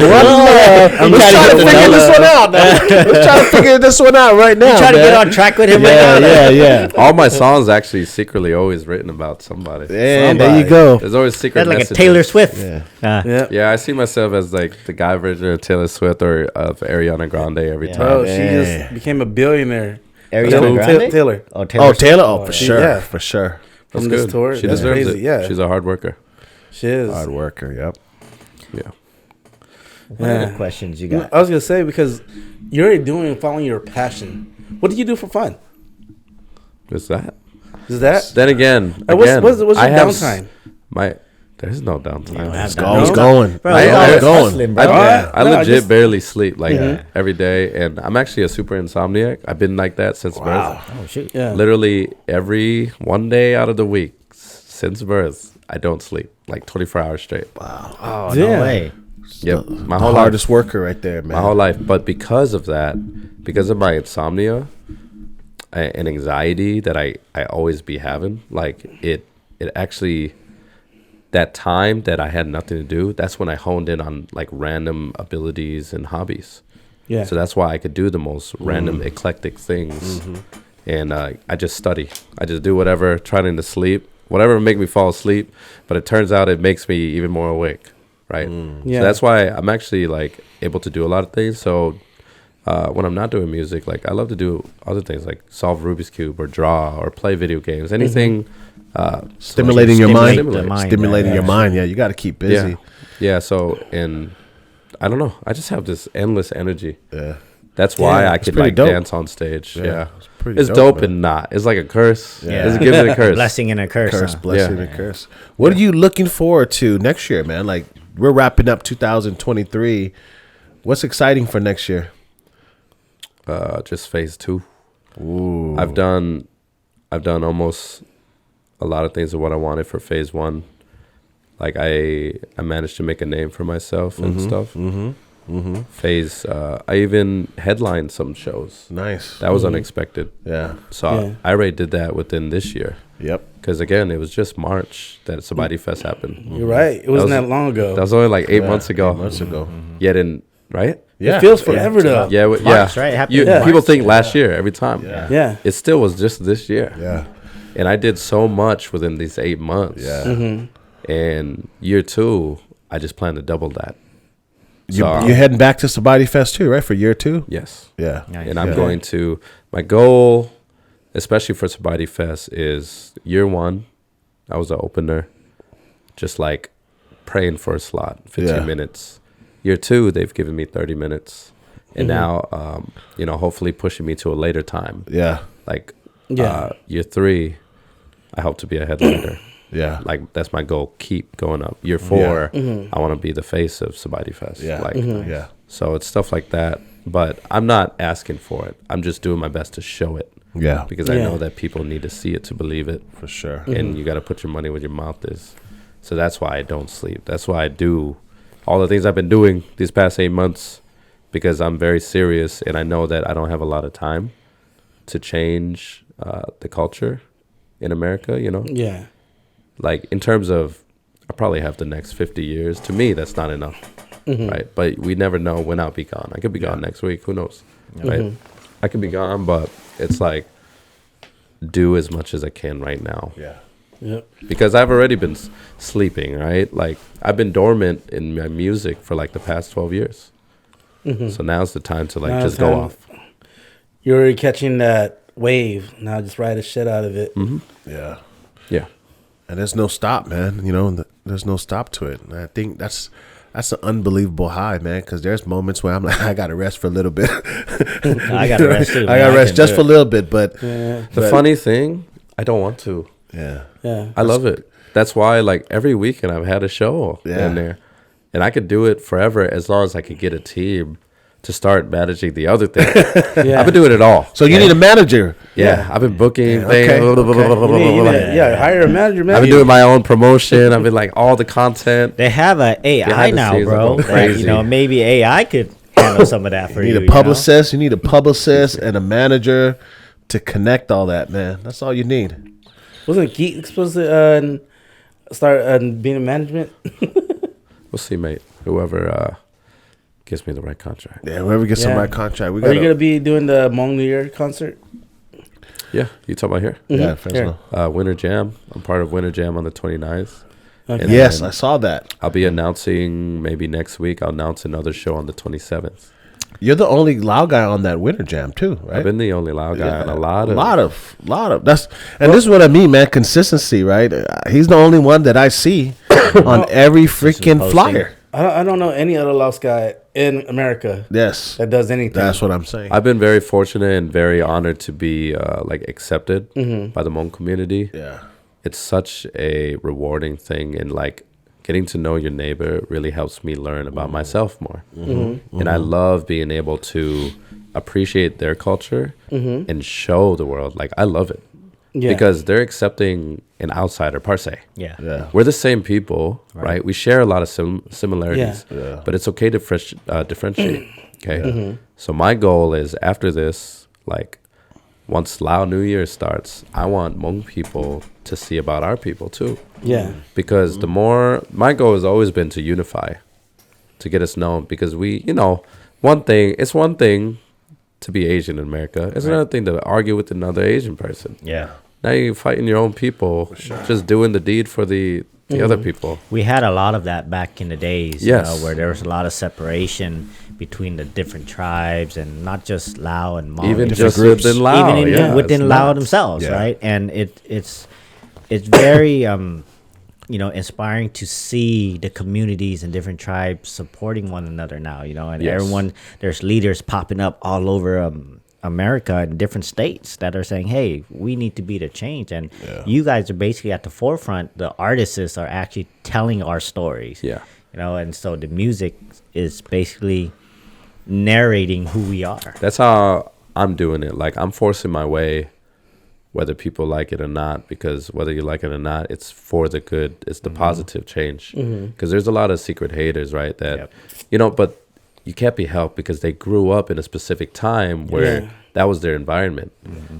Let's try to figure this one out now. Let's try to figure this one out right now.
Try to get on track with him right now.
Yeah.
All my songs actually secretly always written about somebody.
Yeah, there you go.
There's always secret
That's like
messages.
a Taylor Swift.
Yeah, I see myself as like the guy version of Taylor Swift or of Ariana Grande every time.
Oh, she just became a billionaire.
Ariana Grande?
Taylor.
Oh, Taylor. Oh, for sure. Yeah. For sure.
That's
From
good.
This tour.
She deserves it.
Yeah.
She's a hard worker.
She is.
Hard worker, yep.
Yeah.
What other questions you got?
I was going to say, because you're already following your passion. What do you do for fun?
What's that?
Is that?
Then again,
what's your downtime?
There's no downtime.
It's always going.
Bro,
I legit barely sleep every day, and I'm actually a super insomniac. I've been like that since birth.
Oh shit!
Yeah.
Literally every one day out of the week since birth, I don't sleep like 24 hours straight.
Wow.
Oh no way.
Yep,
my whole hardest worker right there, man.
My whole life, but because of that, because of my insomnia and anxiety that I always be having, like it actually. That time that I had nothing to do, that's when I honed in on like random abilities and hobbies.
Yeah.
So that's why I could do the most random, eclectic things. And I just study. I just do whatever, trying to sleep, whatever make me fall asleep. But it turns out it makes me even more awake, right?
Yeah.
So that's why I'm actually like able to do a lot of things. So when I'm not doing music, like I love to do other things, like solve Rubik's Cube or draw or play video games, anything.
Stimulating your mind.
Stimulating
Your mind. Yeah, you got to keep busy.
Yeah. So, and I don't know. I just have this endless energy.
Yeah.
That's why I
it's
could
pretty
like
dope.
dance on stage. Yeah.
It's
It's dope and not. It's like a curse.
Yeah.
It's a gift and a curse.
Blessing and a curse.
Curse,
huh?
blessing,
Yeah.
and curse. What are you looking forward to next year, man? Like we're wrapping up 2023. What's exciting for next year?
Just phase 2.
Ooh.
I've done almost a lot of things of what I wanted for phase 1. Like I managed to make a name for myself and stuff. Phase I even headlined some shows.
Nice.
That was unexpected.
Yeah.
So I already did that within this year.
Yep.
Because again, it was just March that Sabadi Fest happened.
You're right. It wasn't
was-
that long ago.
That was only like 8 months ago.
8 months ago.
Yet in right?
Yeah.
It feels forever though.
Yeah,
March, right? It happened in
People
March.
think last year every time.
Yeah.
It still was just this year.
Yeah.
And I did so much within these 8 months.
Yeah.
And year 2, I just plan to double that.
You're heading back to Sabadi Fest too, right? For year 2?
Yes.
Yeah.
Nice.
And I'm going to, my goal, especially for Sabadi Fest, is year 1, I was the opener, just like praying for a slot, 15 minutes. Year 2, they've given me 30 minutes. And now, hopefully pushing me to a later time.
Yeah.
Like
Yeah.
year 3, I hope to be a headliner.
Yeah.
Like that's my goal. Keep going up. Year 4, I want to be the face of Sabadi Fest.
Yeah.
Like,
Yeah.
so it's stuff like that. But I'm not asking for it. I'm just doing my best to show it
Yeah.
because I
Yeah.
know that people need to see it to believe it.
For sure.
And you got to put your money where your mouth is. So that's why I don't sleep. That's why I do all the things I've been doing these past 8 months because I'm very serious and I know that I don't have a lot of time to change the culture in America, you know?
Yeah.
Like in terms of, I probably have the next 50 years. To me, that's not enough, right? But we never know when I'll be gone. I could be gone next week. Who knows, right? I could be gone, but it's like do as much as I can right now.
Yeah.
Yep.
Because I've already been sleeping, right? Like I've been dormant in my music for like the past 12 years. So now's the time to like
Now's
just
the
go
time.
off.
You're already catching that wave. Now just ride the shit out of it.
Yeah.
Yeah.
And there's no stop, man. You know, there's no stop to it. And I think that's an unbelievable high, man, because there's moments where I'm like, I got to rest for a little bit.
I got to rest too.
I got to rest just for a little bit. But
The funny thing, I don't want to.
yeah.
Yeah.
I love it. That's why, like, every weekend I've had a show in there. And I could do it forever as long as I could get a team to start managing the other thing.
Yeah.
I've been doing it all.
So you need a manager.
Yeah, I've been booking
okay,
things.
You need to hire a manager, man.
I've been doing my own promotion. I've been like all the content.
They have a AI
Behind the
now,
scenes,
bro.
I'm going
That,
crazy.
maybe AI could handle some of that for
You
you.
need a publicist. You need a publicist and a manager to connect all that, man. That's all you need.
Wasn't Geek supposed to start being in management?
We'll see, mate. Whoever gives me the right contract.
Yeah, whoever gets the
Yeah.
right contract, we
Are
got.
you gonna be doing the Hmong New Year concert?
Yeah, you talking about here?
Yeah, Fresno.
Winter Jam. I'm part of Winter Jam on the 29th.
Okay.
And
Yes,
then
I saw that.
I'll be announcing maybe next week. I'll announce another show on the 27th.
You're the only Lao guy on that Winter Jam too, right?
I've been the only loud guy on a lot of.
That's and this is what I mean, man. Consistency, right? He's the only one that I see on every freaking
posting.
flyer.
I don't know any other Laos guy in America
Yes,
that does anything.
that's what I'm saying.
I've been very fortunate and very honored to be like accepted by the Hmong community.
Yeah,
It's such a rewarding thing, and like getting to know your neighbor really helps me learn about myself more. And I love being able to appreciate their culture and show the world. Like I love it because they're accepting an outsider per se.
Yeah.
yeah,
We're the same people, right? We share a lot of similarities,
Yeah.
but it's okay to differentiate. Okay, so my goal is after this, like once Lao New Year starts, I want Hmong people to see about our people too.
Yeah.
Because the more, my goal has always been to unify, to get us known. Because we, It's one thing to be Asian in America. It's another thing to argue with another Asian person.
Yeah.
Now you're fighting your own people, just doing the deed for the other people.
We had a lot of that back in the days,
Yes.
where there was a lot of separation between the different tribes, and not just Lao and Mali.
Even
different
just within Lao.
even within
it's
Lao
nuts.
themselves,
Yeah.
right? And it's very inspiring to see the communities and different tribes supporting one another now, and
Yes.
everyone, there's leaders popping up all over America in different states that are saying, hey, we need to be the change. And you guys are basically at the forefront. The artists are actually telling our stories.
Yeah.
And so the music is basically narrating who we are.
That's how I'm doing it. Like, I'm forcing my way, whether people like it or not, because whether you like it or not, it's for the good. It's the positive change. Because there's a lot of secret haters, right? That, but you can't be helped because they grew up in a specific time where that was their environment.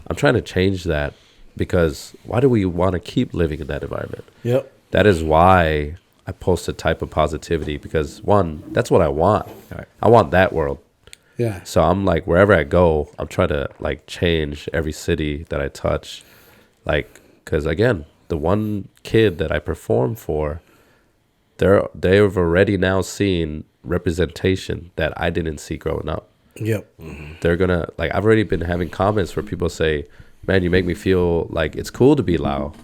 I'm trying to change that, because why do we want to keep living in that environment?
Yep.
That is why I post a type of positivity, because one, that's what I want.
Right.
I want that world.
Yeah.
So I'm like, wherever I go, I'm trying to like change every city that I touch. Like, because again, the one kid that I perform for, they've already now seen representation that I didn't see growing up.
Yep.
They're gonna, like, I've already been having comments where people say, man, you make me feel like it's cool to be Lao.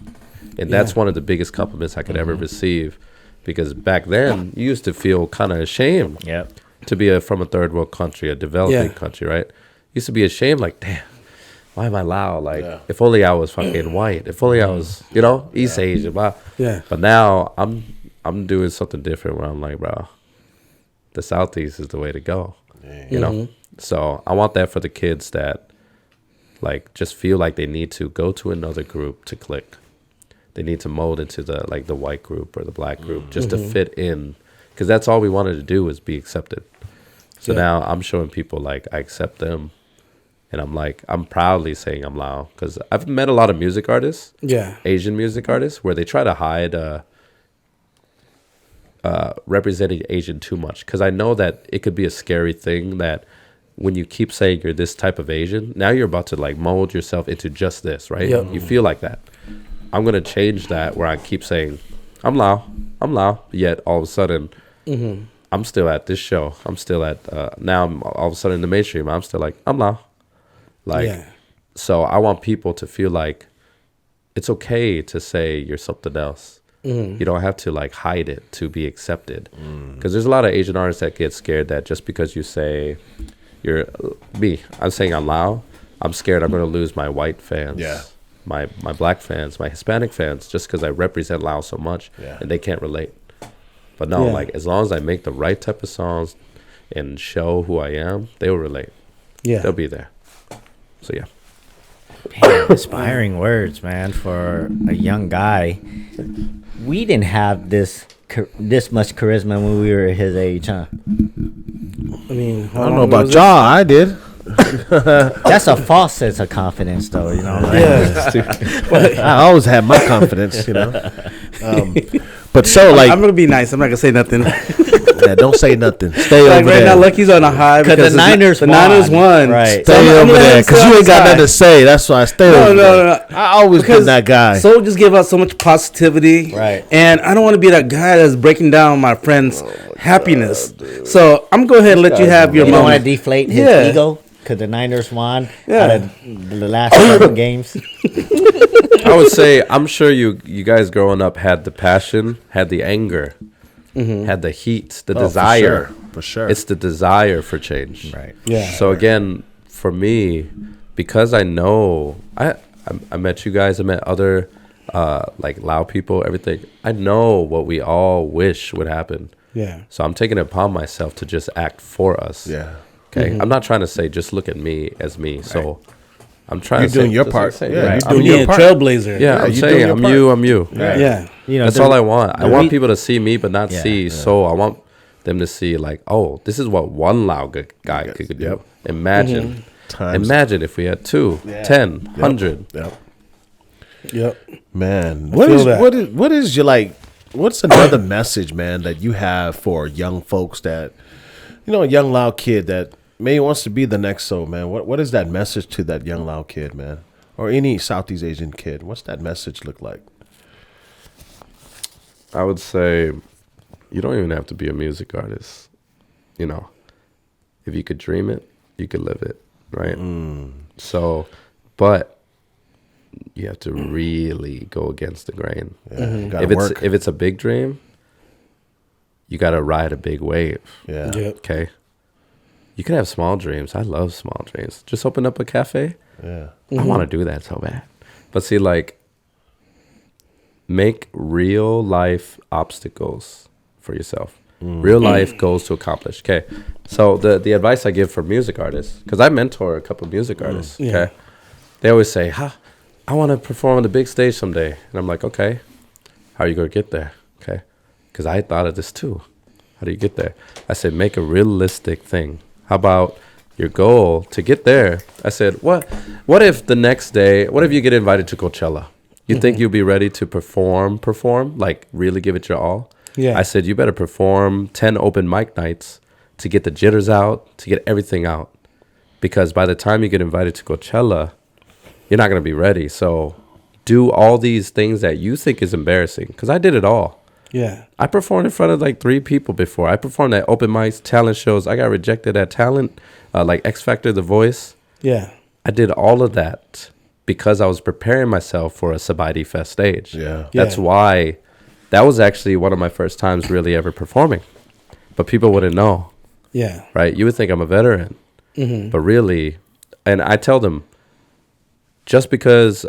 And that's one of the biggest compliments I could ever receive, because back then you used to feel kind of ashamed to be from a third world country, a developing country, right? Used to be ashamed, like, damn, why am I Lao? Like, if only I was fucking white. If only I was, East Asian. Blah.
Yeah.
But now I'm doing something different where I'm like, bro, the Southeast is the way to go. You know? So I want that for the kids that like just feel like they need to go to another group to click. They need to mold into the white group or the black group just to fit in, because that's all we wanted to do was be accepted. So now I'm showing people like I accept them, and I'm proudly saying I'm Lao, because I've met a lot of music artists, Asian music artists, where they try to hide representing Asian too much, because I know that it could be a scary thing that when you keep saying you're this type of Asian, now you're about to like mold yourself into just this, right? You feel like that. I'm going to change that where I keep saying, I'm Lao, yet all of a sudden, I'm still at this show. I'm still at, now I'm all of a sudden in the mainstream, I'm still like, I'm Lao. Like, so I want people to feel like it's okay to say you're something else. You don't have to like hide it to be accepted. Because there's a lot of Asian artists that get scared that just because you say you're I'm saying I'm Lao, I'm scared I'm going to lose my white fans. My black fans, my Hispanic fans, just because I represent Lao so much and they can't relate. But no, like as long as I make the right type of songs and show who I am, they will relate. They'll be there. So yeah.
Damn, inspiring words, man, for a young guy. We didn't have this much charisma when we were his age, huh?
I mean,
I don't know about y'all. I did.
That's a false sense of confidence, though. You know. Right?
I always had my confidence, But so like,
I'm gonna be nice. I'm not gonna say nothing.
don't say nothing. Stay
Like
over
right
there.
now, Lucky's on a high because
the Niners
won.
Right.
Stay over there because you ain't got nothing to say. That's why I stay over there.
No.
I always been that guy.
Soul just give us so much positivity,
Right.
And I don't want to be that guy that's breaking down my friend's happiness. So I'm gonna go ahead and let you have your
You don't want
moment.
to deflate his ego because the Niners won out of the last 7 games.
I would say, I'm sure you guys growing up had the passion, had the anger, had the heat, the desire.
For sure.
It's the desire for change.
Right.
Yeah.
So again, for me, because I know, I met you guys, I met other like Lao people, everything. I know what we all wish would happen.
Yeah.
So I'm taking it upon myself to just act for us.
Yeah.
Okay. I'm not trying to say just look at me as me. So I'm trying
You're
to
doing
say,
your
just
part.
say,
Yeah,
right.
you're doing
Being
your
a
part.
trailblazer.
Yeah, I'm
you
saying
doing your
I'm
part.
you. I'm you.
Yeah.
You know,
That's all I want. I want people to see me, but not
Yeah.
see Soul. I want them to see like, oh, this is what one Lao guy could do. Imagine, imagine if we had 2, 10, 100.
Yep.
Man,
feel that.
what is your like? What's another message, man, that you have for young folks that a young loud kid that maybe wants to be the next Soul, man. What is that message to that young loud kid, man, or any Southeast Asian kid? What's that message look like?
I would say you don't even have to be a music artist. If you could dream it, you could live it, right? So, but you have to really go against the grain.
Yeah,
If it's a big dream, you got to ride a big wave.
Yeah.
Yep.
Okay. You can have small dreams. I love small dreams. Just open up a cafe.
Yeah.
I want to do that so bad. But see, like, make real life obstacles for yourself. Real life goals to accomplish. Okay. So the advice I give for music artists, because I mentor a couple of music artists.
Yeah.
Okay. They always say, I want to perform on the big stage someday. And I'm like, okay, how are you going to get there? Okay. Because I thought of this too. How do you get there? I said, make a realistic thing. How about your goal to get there? I said, what if the next day, what if you get invited to Coachella? You think you'll be ready to perform, like really give it your all?
Yeah.
I said, you better perform 10 open mic nights to get the jitters out, to get everything out. Because by the time you get invited to Coachella, you're not going to be ready. So do all these things that you think is embarrassing. Because I did it all.
Yeah.
I performed in front of like 3 people before. I performed at open mics, talent shows. I got rejected at talent, like X Factor, The Voice.
Yeah.
I did all of that because I was preparing myself for a Sabaidi Fest stage.
Yeah.
That's why that was actually one of my first times really ever performing. But people wouldn't know,
Yeah.
right? You would think I'm a veteran. But really, and I tell them, just because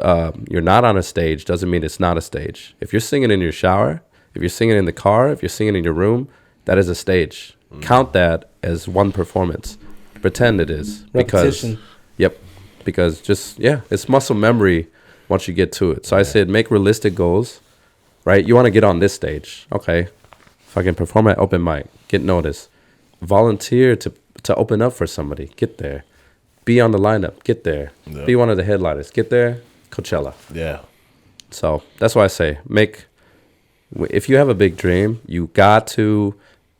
you're not on a stage doesn't mean it's not a stage. If you're singing in your shower, if you're singing in the car, if you're singing in your room, that is a stage. Count that as one performance. Pretend it is.
Repetition.
Because it's muscle memory once you get to it. So I said, make realistic goals, right? You want to get on this stage. Okay. If I can perform at open mic, get noticed. Volunteer to open up for somebody, get there. Be on the lineup, get there.
Yep.
Be one of the headliners, get there. Coachella.
Yeah.
So that's why I say, if you have a big dream, you got to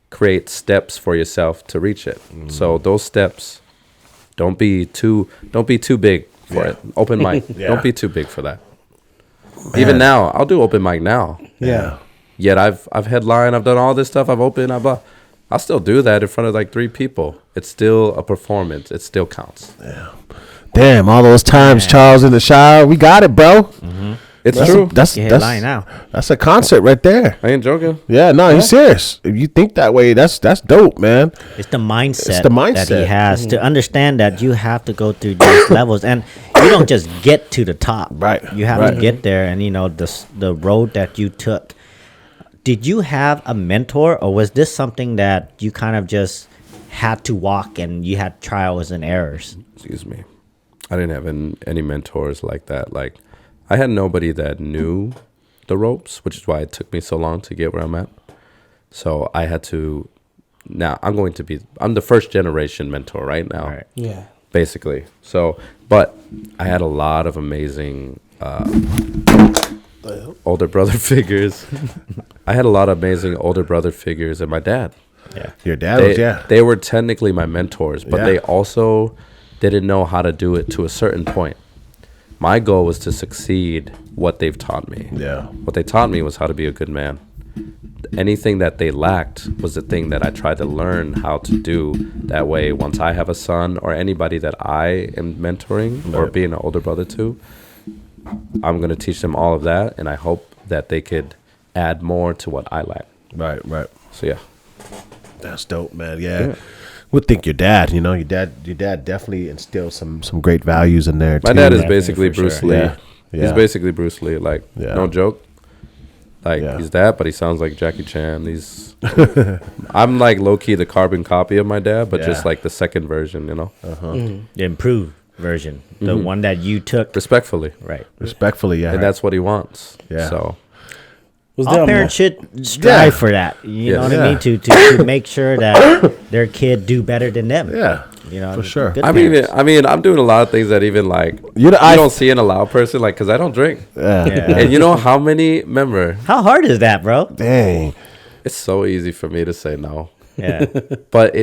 create steps for yourself to reach it. So those steps, don't be too big for it. Open mic, don't be too big for that. Even now, I'll do open mic now.
Yeah.
Yet I've headlined, I've done all this stuff, I've opened, I'll still do that in front of like 3 people. It's still a performance. It still counts.
Yeah. Damn, all those times, Charles, in the shower, we got it, bro.
It's true.
That's
lying now.
That's a concert right there.
I ain't joking.
Yeah, no, he's serious. If you think that way, that's dope, man.
It's the mindset,
It's the mindset.
that he has to understand that you have to go through these levels, and you don't just get to the top.
Right,
You have
right.
to get there, and the road that you took. Did you have a mentor, or was this something that you kind of just had to walk and you had trials and errors?
Excuse me. I didn't have any mentors like that. Like, I had nobody that knew the ropes, which is why it took me so long to get where I'm at. So I had to. Now I'm the first generation mentor right now.
Right.
Yeah.
Basically. So, but I had a lot of amazing older brother figures. I had a lot of amazing older brother figures, and my dad.
Yeah.
Your dad was,
They were technically my mentors, but
Yeah.
they also didn't know how to do it to a certain point. My goal was to succeed what they've taught me.
Yeah.
What they taught me was how to be a good man. Anything that they lacked was the thing that I tried to learn how to do. That way, once I have a son or anybody that I am mentoring or
Right.
being an older brother to, I'm going to teach them all of that, and I hope that they could add more to what I lack.
Right.
So, yeah.
That's dope, man. Yeah. Would think your dad, your dad definitely instilled some great values in there too.
My dad is
Definitely,
basically
for sure.
Bruce Lee.
Yeah.
He's
Yeah.
basically Bruce Lee. Like,
Yeah.
no joke. Like,
Yeah.
he's that, but he sounds like Jackie Chan. I'm like low-key the carbon copy of my dad, but just
Yeah.
like the second version,
The improved version, the one that you took.
respectfully.
Right.
Respectfully, yeah.
And that's what he wants.
Yeah.
So,
Was
All
there a
parents should strive for that. You know what I mean? To make sure that their kid do better than them.
yeah. For
the
sure.
good
I'm
parents.
doing a lot of things that even like,
You know,
you
I-
don't see in a loud person, like, because I don't drink.
Yeah.
Yeah.
And you know how many, remember,
How hard is that, bro?
Dang.
it's so easy for me to say no.
Yeah.
But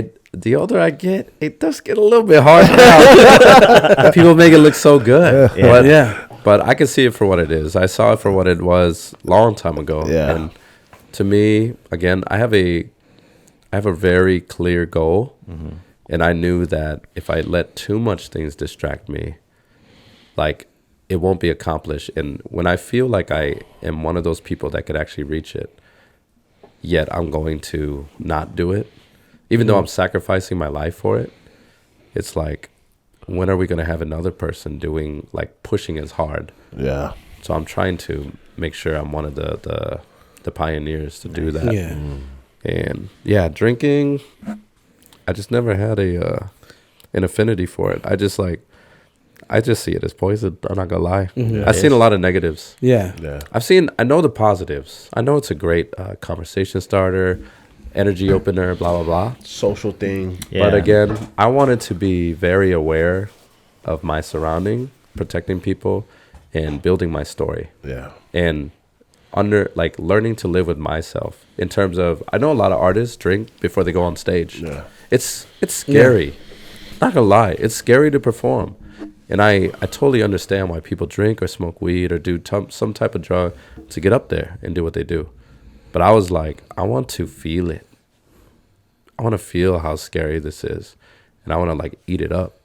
the older I get, it does get a little bit hard now. People make it look so good. But I can see it for what it is. I saw it for what it was a long time ago.
Yeah.
And to me, again, I have a very clear goal. Mm-hmm. And I knew that if I let too much things distract me, like, it won't be accomplished. And when I feel like I am one of those people that could actually reach it, yet I'm going to not do it, even though I'm sacrificing my life for it, it's like, when are we going to have another person doing, like, pushing as hard?
Yeah.
So I'm trying to make sure I'm one of the pioneers to do that.
Yeah.
And yeah, drinking, I just never had an affinity for it. I just see it as poison. I'm not gonna lie.
Mm-hmm.
I've seen a lot of negatives.
Yeah.
I know the positives. I know it's a great conversation starter, energy opener, blah, blah, blah.
Social thing.
Yeah.
But again, I wanted to be very aware of my surrounding, protecting people, and building my story.
Yeah.
And learning to live with myself in terms of, I know a lot of artists drink before they go on stage.
Yeah.
It's scary. Not gonna lie, it's scary to perform. And I totally understand why people drink or smoke weed or do some type of drug to get up there and do what they do. But I was like, I want to feel it. I want to feel how scary this is. And I want to, like, eat it up,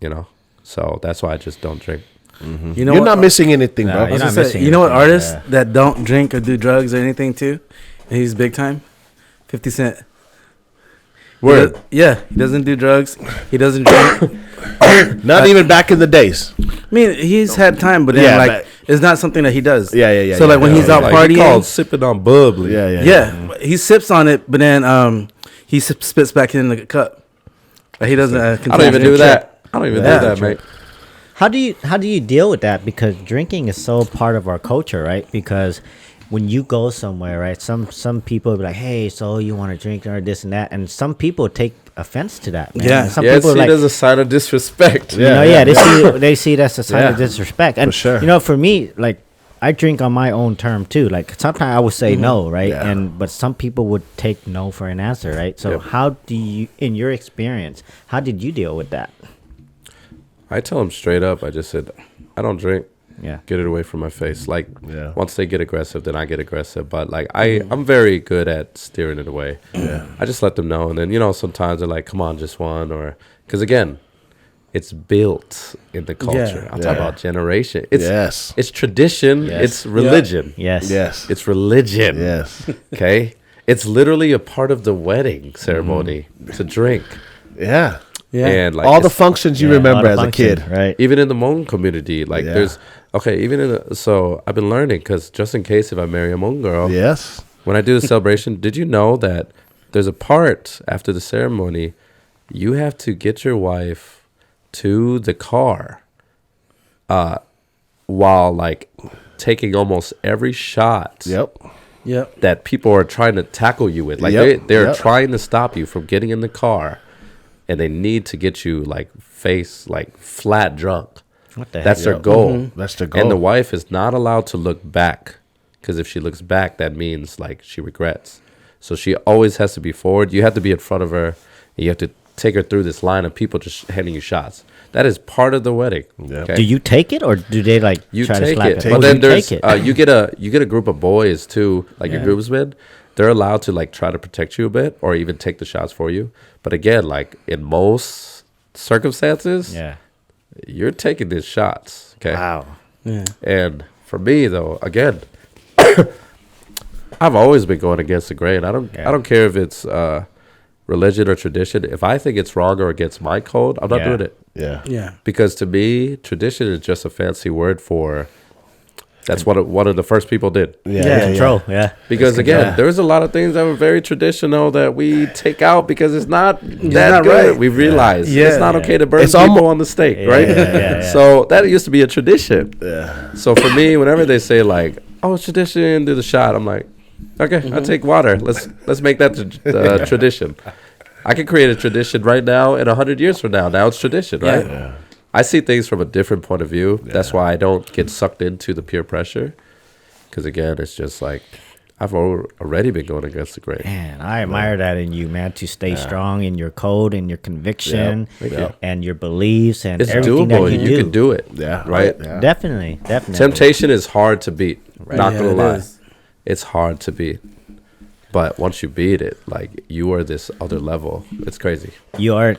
you know? So that's why I just don't drink.
Mm-hmm.
You know,
you're not missing anything, bro.
You're not missing
you know what
anything,
artists that don't drink or do drugs or anything too, and he's big time? 50 Cent.
Word.
He doesn't do drugs. He doesn't drink.
Not even back in the days.
I mean, he's had time, but then it's not something that he does.
Yeah.
So like when he's out
He called
partying,
sipping on bubbly.
yeah, he sips on it, but then he spits back in the cup. Like he doesn't.
I don't even do that. I don't even do that, mate.
How do you deal with that? Because drinking is so part of our culture, right? Because when you go somewhere, right, some people be like, hey, so you want to drink or this and that, and some people take offense to that, man.
Yeah.
And some
Yeah,
people
it's
are
seen
like,
as a sign of disrespect.
they see that's a sign of
Yeah.
disrespect. And
For sure.
you know, for me, like, I drink on my own term too. Like sometimes I would say no, right?
Yeah.
But some people would take no for an answer, right? So
Yep.
how do you, in your experience, how did you deal with that?
I tell them straight up. I just said, I don't drink.
Yeah.
Get it away from my face. Like,
Yeah.
once they get aggressive, then I get aggressive. But like, I'm very good at steering it away.
Yeah.
I just let them know, and then sometimes they're like, "Come on, just one," or because again, it's built in the culture. I'm talking about generation. It's tradition.
Yes.
It's religion.
Yes.
Yes.
It's religion.
Yes.
Okay. It's literally a part of the wedding ceremony to drink.
Yeah.
Yeah.
And like
All the
it's-
functions you
Yeah,
remember
all
as
the
a kid.
function, right?
even in the Hmong community, like
Yeah.
there's so I've been learning because just in case if I marry a Hmong girl,
Yes.
when I do the celebration, did you know that there's a part after the ceremony, you have to get your wife to the car, while like taking almost every shot
Yep.
that people are trying to tackle you with, like
Yep.
they're
Yep.
trying to stop you from getting in the car, and they need to get you like flat drunk.
What the heck?
That's their goal.
That's their goal.
And the wife is not allowed to look back, because if she looks back, that means like she regrets. So she always has to be forward. You have to be in front of her, and you have to take her through this line of people just handing you shots. That is part of the wedding.
Yeah.
Okay?
Do you take it or do they like
You
try to
take
slap
it,
it?
but
Oh,
then
you
there's
take it.
you get a group of boys too, like your groomsmen. They're allowed to like try to protect you a bit, or even take the shots for you. But again, like in most circumstances,
Yeah.
you're taking these shots. Okay.
Wow.
Yeah.
And for me though, again, I've always been going against the grain. I don't care if it's religion or tradition. If I think it's wrong or against my code, I'm not
Yeah.
doing it.
Yeah.
Yeah.
Because to me, tradition is just a fancy word for. That's what one of the first people did.
Yeah.
Control. Yeah.
Because again,
yeah.
there's a lot of things that were very traditional that we take out because it's not that
not
good.
right.
We realize it's not okay to burn
It's
people
almo-
on the stake,
Yeah,
right?
yeah.
So that used to be a tradition.
Yeah.
So for me, whenever they say like, "Oh, it's tradition, do the shot," I'm like, "Okay, I'll take water. Let's make that tradition." I can create a tradition right now, and 100 years from now, it's tradition, right?
Yeah.
I see things from a different point of view. That's why I don't get sucked into the peer pressure. Because again, it's just like I've already been going against the grain.
Man, I admire that in you, man, to stay strong in your code and your conviction and your beliefs and
It's
everything
doable.
that you
can do it.
Yeah.
Right?
Yeah.
Definitely.
Temptation is hard to beat. Not gonna
it
lie.
is.
It's hard to beat. But once you beat it, like you are this other level. It's crazy.
You are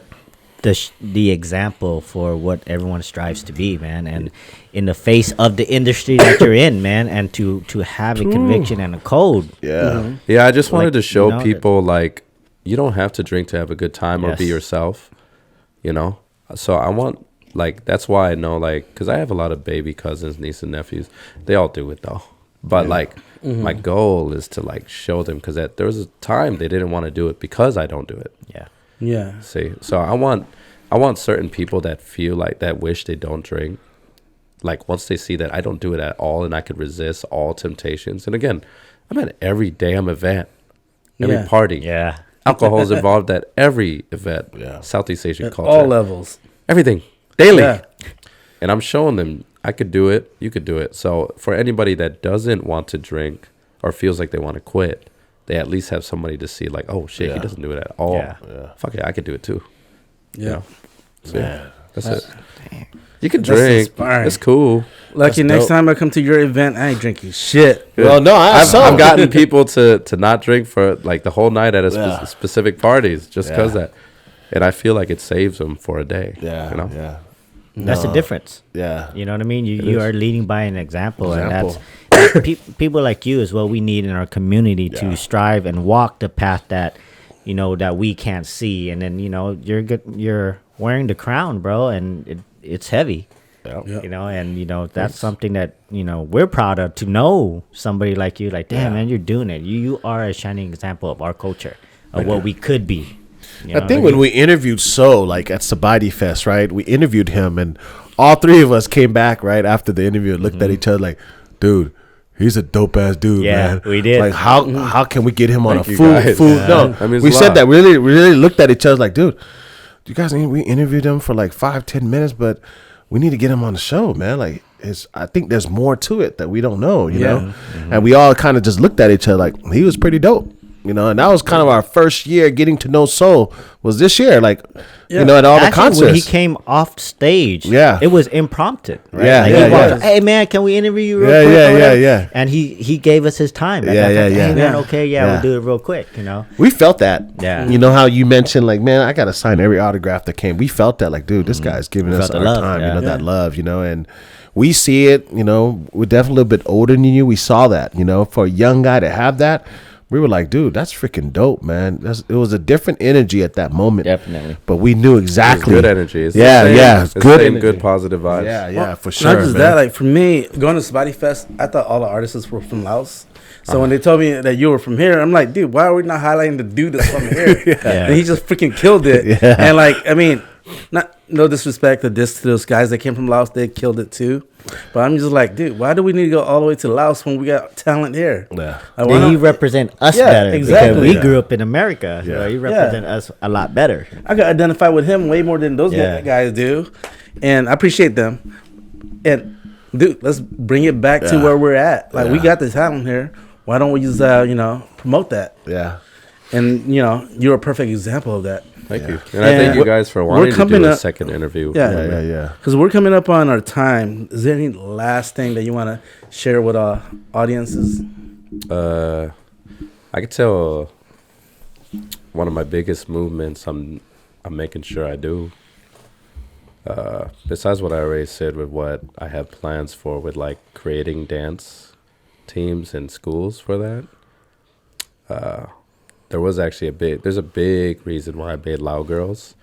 the example for what everyone strives to be, man, and in the face of the industry that you're in, man, and to have a conviction and a code.
Yeah.
Yeah, I just wanted to show
that-
people like you don't have to drink to have a good time or be
Yes.
yourself, you know? So I want like that's why I know like cuz I have a lot of baby cousins, nieces and nephews. They all do it though. But like my goal is to like show them cuz there was a time they didn't want to do it because I don't do it.
Yeah.
Yeah.
See, so I want certain people that feel like that wish they don't drink. Like once they see that I don't do it at all and I could resist all temptations. And again, I'm at every damn event, every
Yeah.
party.
Yeah.
Alcohol is involved at every event.
Yeah.
Southeast Asian
At
culture.
all levels.
Everything. Daily.
Yeah.
And I'm showing them I could do it, you could do it. So for anybody that doesn't want to drink or feels like they want to quit, they at least have somebody to see like, oh shit, he doesn't do it at all.
Yeah.
Fuck it, I could do it too.
Yeah.
You know? So
Man.
that's it. You can
That's
drink.
inspiring.
It's cool.
Lucky
That's
next
dope.
time I come to your event, I ain't drinking shit.
Well, no,
I've gotten people to not drink for like the whole night at a
Yeah.
specific parties just because
Yeah.
that, and I feel like it saves them for a day.
Yeah.
you know.
Yeah.
That's the
No.
difference.
Yeah.
You know what I mean? You are leading by an example, and
Example.
that's people like you is what we need in our community
Yeah.
to strive and walk the path that that we can't see. And then you're wearing the crown, bro, and it's heavy.
Yeah.
And that's something that we're proud of, to know somebody like you, like, damn, man, you're doing it. You are a shining example of our culture, of what we could be.
I think when we interviewed like at Sabaidi Fest, right? We interviewed him, and all three of us came back right after the interview and looked at each other like, dude, he's a dope ass dude,
Yeah,
man.
we did.
Like how can we get him on
Thank
a
you,
food?
guys.
Yeah. No,
That means
we
a
said
lot.
that. We really looked at each other like, dude, you guys, we interviewed him for like 5-10 minutes, but we need to get him on the show, man. Like, I think there's more to it that we don't know, you know. And we all kind of just looked at each other like, he was pretty dope. And that was kind of our first year getting to know Soal, was this year, like, at all the
Actually,
concerts.
when he came off stage,
Yeah.
it was impromptu. Right?
Yeah,
Like,
yeah,
he walked
yeah.
up, hey man, can we interview you real
Yeah,
quick?
yeah,
or whatever?
yeah.
And he gave us his time.
Yeah, yeah,
Hey
yeah.
man,
Yeah.
okay,
Yeah.
we'll do it real quick.
We felt that.
Yeah.
You know how you mentioned, like, man, I got to sign every autograph that came. We felt that, like, dude, this guy's giving us
felt the
our
love,
time,
yeah.
that love, and we see it, we're definitely a little bit older than you. We saw that, for a young guy to have that. We were like, dude, that's freaking dope, man. It was a different energy at that moment.
Definitely.
But we knew
It's
exactly.
good energy. It's
Yeah,
the same,
yeah,
It's
good
same
energy.
good positive vibes.
Yeah, for sure.
Not just
man.
that, like for me, going to Sabaidi Fest, I thought all the artists were from Laos. So when they told me that you were from here, I'm like, dude, why are we not highlighting the dude that's from here? And he just freaking killed it.
Yeah.
And like, I mean, no disrespect to those guys that came from Laos, they killed it too. But I'm just like, dude, why do we need to go all the way to Laos when we got talent here?
Yeah.
Like, why
Then he
not-
represent us
Yeah,
better
exactly.
because we
Yeah.
grew up in America.
Yeah.
So he represent us a lot better.
I could identify with him way more than those
Yeah.
guys do, and I appreciate them. And dude, let's bring it back to
Yeah.
where we're at. Like we
Yeah.
got the talent here. Why don't we just promote that?
Yeah.
And you're a perfect example of that.
Thank you. And I thank
And
you guys for
we're
wanting to
coming
do a
up-
second interview.
Yeah.
Yeah.
Because we're coming up on our time. Is there any last thing that you want to share with our audiences?
I could tell one of my biggest movements I'm making sure I do. Besides what I already said with what I have plans for with like creating dance teams in schools for that. There was actually there's a big reason why I made Lao Girls,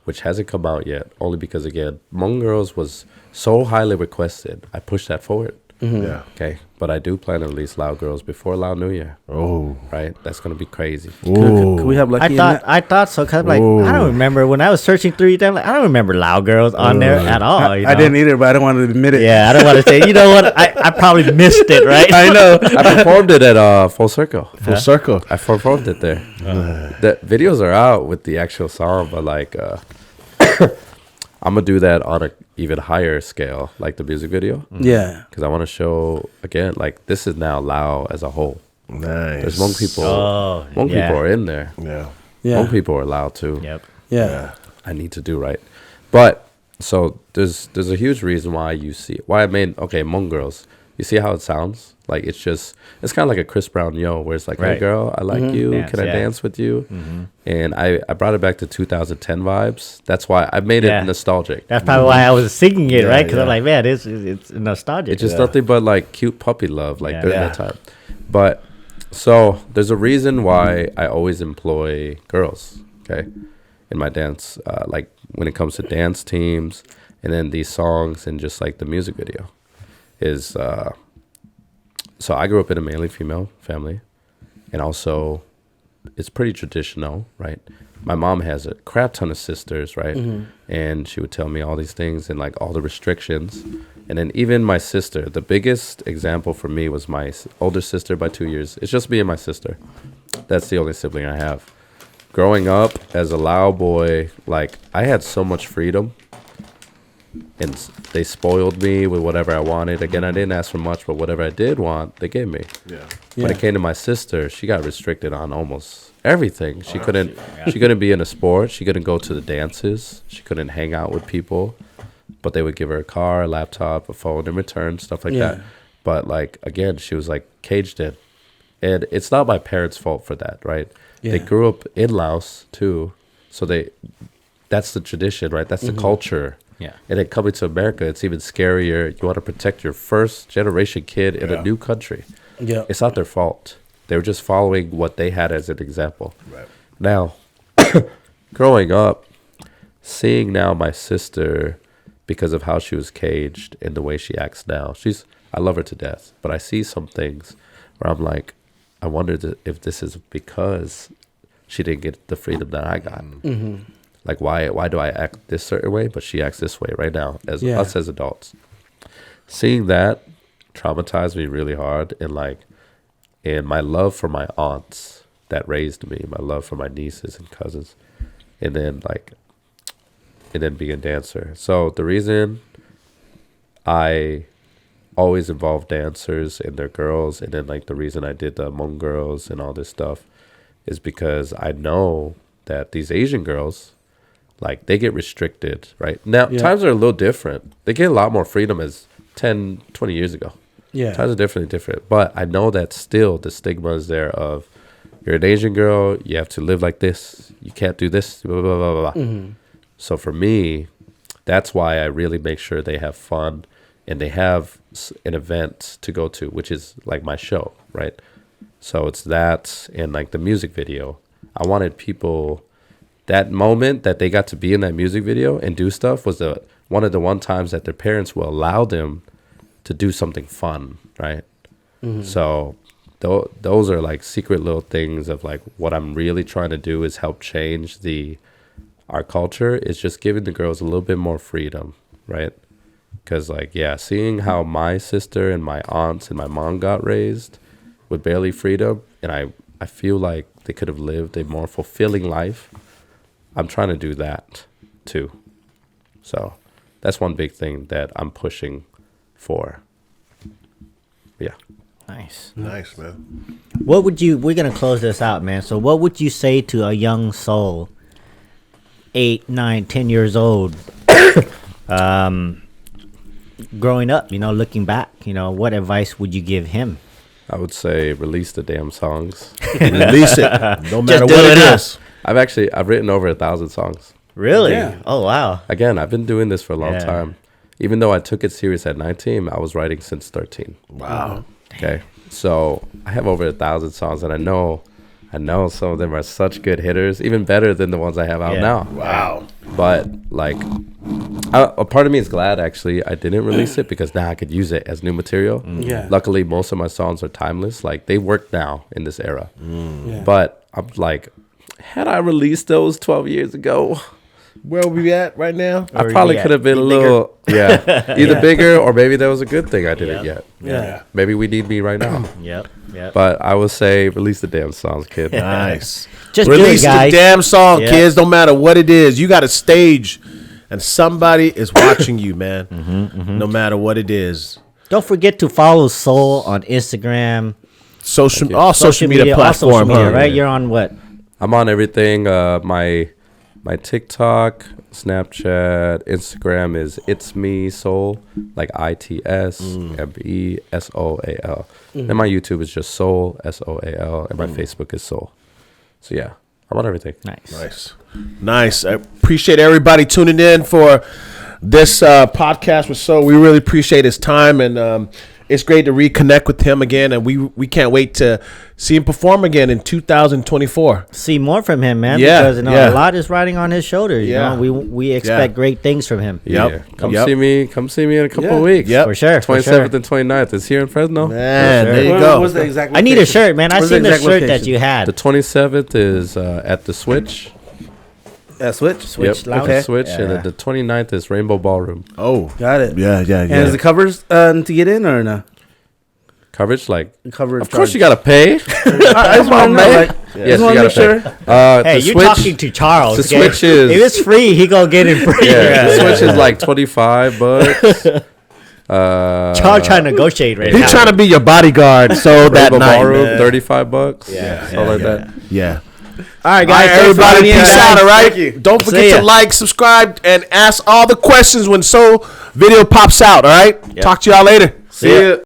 which hasn't come out yet, only because again, Hmong Girls was so highly requested. I pushed that forward.
Yeah.
Okay, but I do plan to release Lao Girls before Lao New Year.
Oh.
Right, that's gonna be crazy.
Could we have Lucky in that?
I thought so because I
Ooh.
don't remember when I was searching through them. Like, I don't remember Loud Girls on there at all.
I didn't either, but I don't want to admit it.
Yeah, I don't want to say. You know what? I probably missed it. Right?
I know.
I performed it at Full Circle.
Full circle.
I performed it there. The videos are out with the actual song, but like I'm gonna do that on a even higher scale, like the music video,
Yeah.
because I want to show again, like this is now Lao as a whole.
Nice.
There's Hmong people.
Oh,
Hmong
yeah.
people are in there.
Yeah.
Yeah.
Hmong people are allowed to.
Yep.
Yeah.
I need to do right. But so there's a huge reason why I made Hmong girls. You see how it sounds? Like it's kind of like a Chris Brown where it's like, hey
Right.
girl, I like you.
Dance,
Can I
yeah.
dance with you? And I brought it back to 2010 vibes. That's why I made
Yeah.
it nostalgic.
That's probably why I was singing it,
Yeah,
right? Because I'm
yeah.
like, man, it's nostalgic.
It's just nothing but like cute puppy love, like
Yeah.
during
Yeah.
that time. But so there's a reason why I always employ girls, okay, in my dance, like when it comes to dance teams, and then these songs and just like the music video, is so I grew up in a mainly female family, and also it's pretty traditional, right? My mom has a crap ton of sisters, right? And she would tell me all these things and like all the restrictions. And then even my sister, the biggest example for me was my older sister by 2 years. It's just me and my sister. That's the only sibling I have. Growing up as a Lao boy, like I had so much freedom. And they spoiled me with whatever I wanted. Again, I didn't ask for much, but whatever I did want, they gave me.
Yeah.
When it came to my sister, she got restricted on almost everything. She couldn't be in a sport. She couldn't go to the dances. She couldn't hang out with people. But they would give her a car, a laptop, a phone in return, stuff like that. But like again, she was like caged in. And it's not my parents' fault for that, right? They grew up in Laos too. So that's the tradition, right? That's the culture.
Yeah.
And then coming to America, it's even scarier. You want to protect your first generation kid in a new country.
Yeah.
It's not their fault. They were just following what they had as an example.
Right.
Now, growing up, seeing now my sister, because of how she was caged and the way she acts now, I love her to death. But I see some things where I'm like, I wonder if this is because she didn't get the freedom that I got. Like, why do I act this certain way, but she acts this way right now, as us as adults? Seeing that traumatized me really hard, and my love for my aunts that raised me, my love for my nieces and cousins, and then being a dancer. So the reason I always involve dancers and their girls, and then like the reason I did the Hmong girls and all this stuff is because I know that these Asian girls, like they get restricted, right? Now, times are a little different. They get a lot more freedom as 10, 20 years ago.
Yeah.
Times are definitely different. But I know that still the stigma is there of you're an Asian girl, you have to live like this, you can't do this, blah, blah, blah, blah, blah. So for me, that's why I really make sure they have fun and they have an event to go to, which is like my show, right? So it's that and like the music video. I wanted people, that moment that they got to be in that music video and do stuff was one of the times that their parents will allow them to do something fun, right? So those are like secret little things of like what I'm really trying to do is help change our culture is just giving the girls a little bit more freedom, right? Because like, seeing how my sister and my aunts and my mom got raised with barely freedom, and I feel like they could have lived a more fulfilling life. I'm trying to do that too. So that's one big thing that I'm pushing for. Yeah.
Nice.
Nice, man.
We're going to close this out, man. So what would you say to a young soul, 8, 9, 10 years old, growing up, looking back, what advice would you give him?
I would say release the damn songs.
Release it. No matter
do
what
it
it
up.
is.
I've written over 1,000 songs.
Really?
Yeah.
Oh, wow.
Again, I've been doing this for a long
Yeah.
time. Even though I took it serious at 19, I was writing since 13.
Wow.
Okay. So I have over 1,000 songs, and I know some of them are such good hitters, even better than the ones I have out now.
Wow.
But like, a part of me is glad actually I didn't release it because now I could use it as new material.
Yeah.
Luckily, most of my songs are timeless. Like they work now in this era.
Yeah.
But I'm like, had I released those 12 years ago,
Where we at right now?
I probably could have been a little, either bigger or maybe that was a good thing I didn't yet.
Yeah.
Maybe we need me right now.
Yep.
But I will say, release the damn songs, kid.
Nice.
Just
Release
do it,
the
guys.
damn song,
Yeah.
kids. No matter what it is, you got a stage, and somebody is watching you, man. No matter what it is.
Don't forget to follow Soul on Instagram.
social media platform,
all social media,
huh?
right? You're on what?
I'm on everything. My TikTok, Snapchat, Instagram is It's Me Soal, like ITSMESOAL. And my YouTube is just Soal, SOAL, and my Facebook is Soal. So yeah, I'm on everything.
Nice. I appreciate everybody tuning in for this podcast with Soal. We really appreciate his time, and it's great to reconnect with him again, and we can't wait to see him perform again in 2024.
See more from him, man.
Yeah,
because a lot is riding on his shoulders.
Yeah.
You know, we expect great things from him.
Yeah. Come see me in a couple of weeks.
For sure.
27th and 29th. It's here in Fresno.
Man,
sure.
there you go.
What's the exact
I need a
location?
shirt, man. I
Where's
seen the
exact
shirt that
location?
you had.
The 27th is at the Switch.
Switch?
Switch Lounge?
Okay. Switch.
Yeah.
And then the 29th is Rainbow Ballroom.
Oh,
Got it.
yeah.
And is the covers to get in or no?
Coverage, like,
Coverage
of course
charge.
you got to pay.
I just want to know. Like,
Yes,
just want to
you
make
gotta
sure.
Hey,
the
you're
Switch,
talking to Charles.
the
okay?
Switch is-
If it's free, he gonna get it free.
Yeah, the Switch is like $25.
Charles trying to negotiate right now.
He's trying to be your bodyguard, so that
Rainbow
night,
Ballroom,
man.
$35.
Yeah,
Something like that.
Yeah.
All right,
All
guys.
right, everybody,
for
peace
joining
out,
us.
all right?
Thank you.
Don't
See
forget
ya.
to like, subscribe, and ask all the questions when Soal video pops out, all right? Talk to y'all later.
See ya.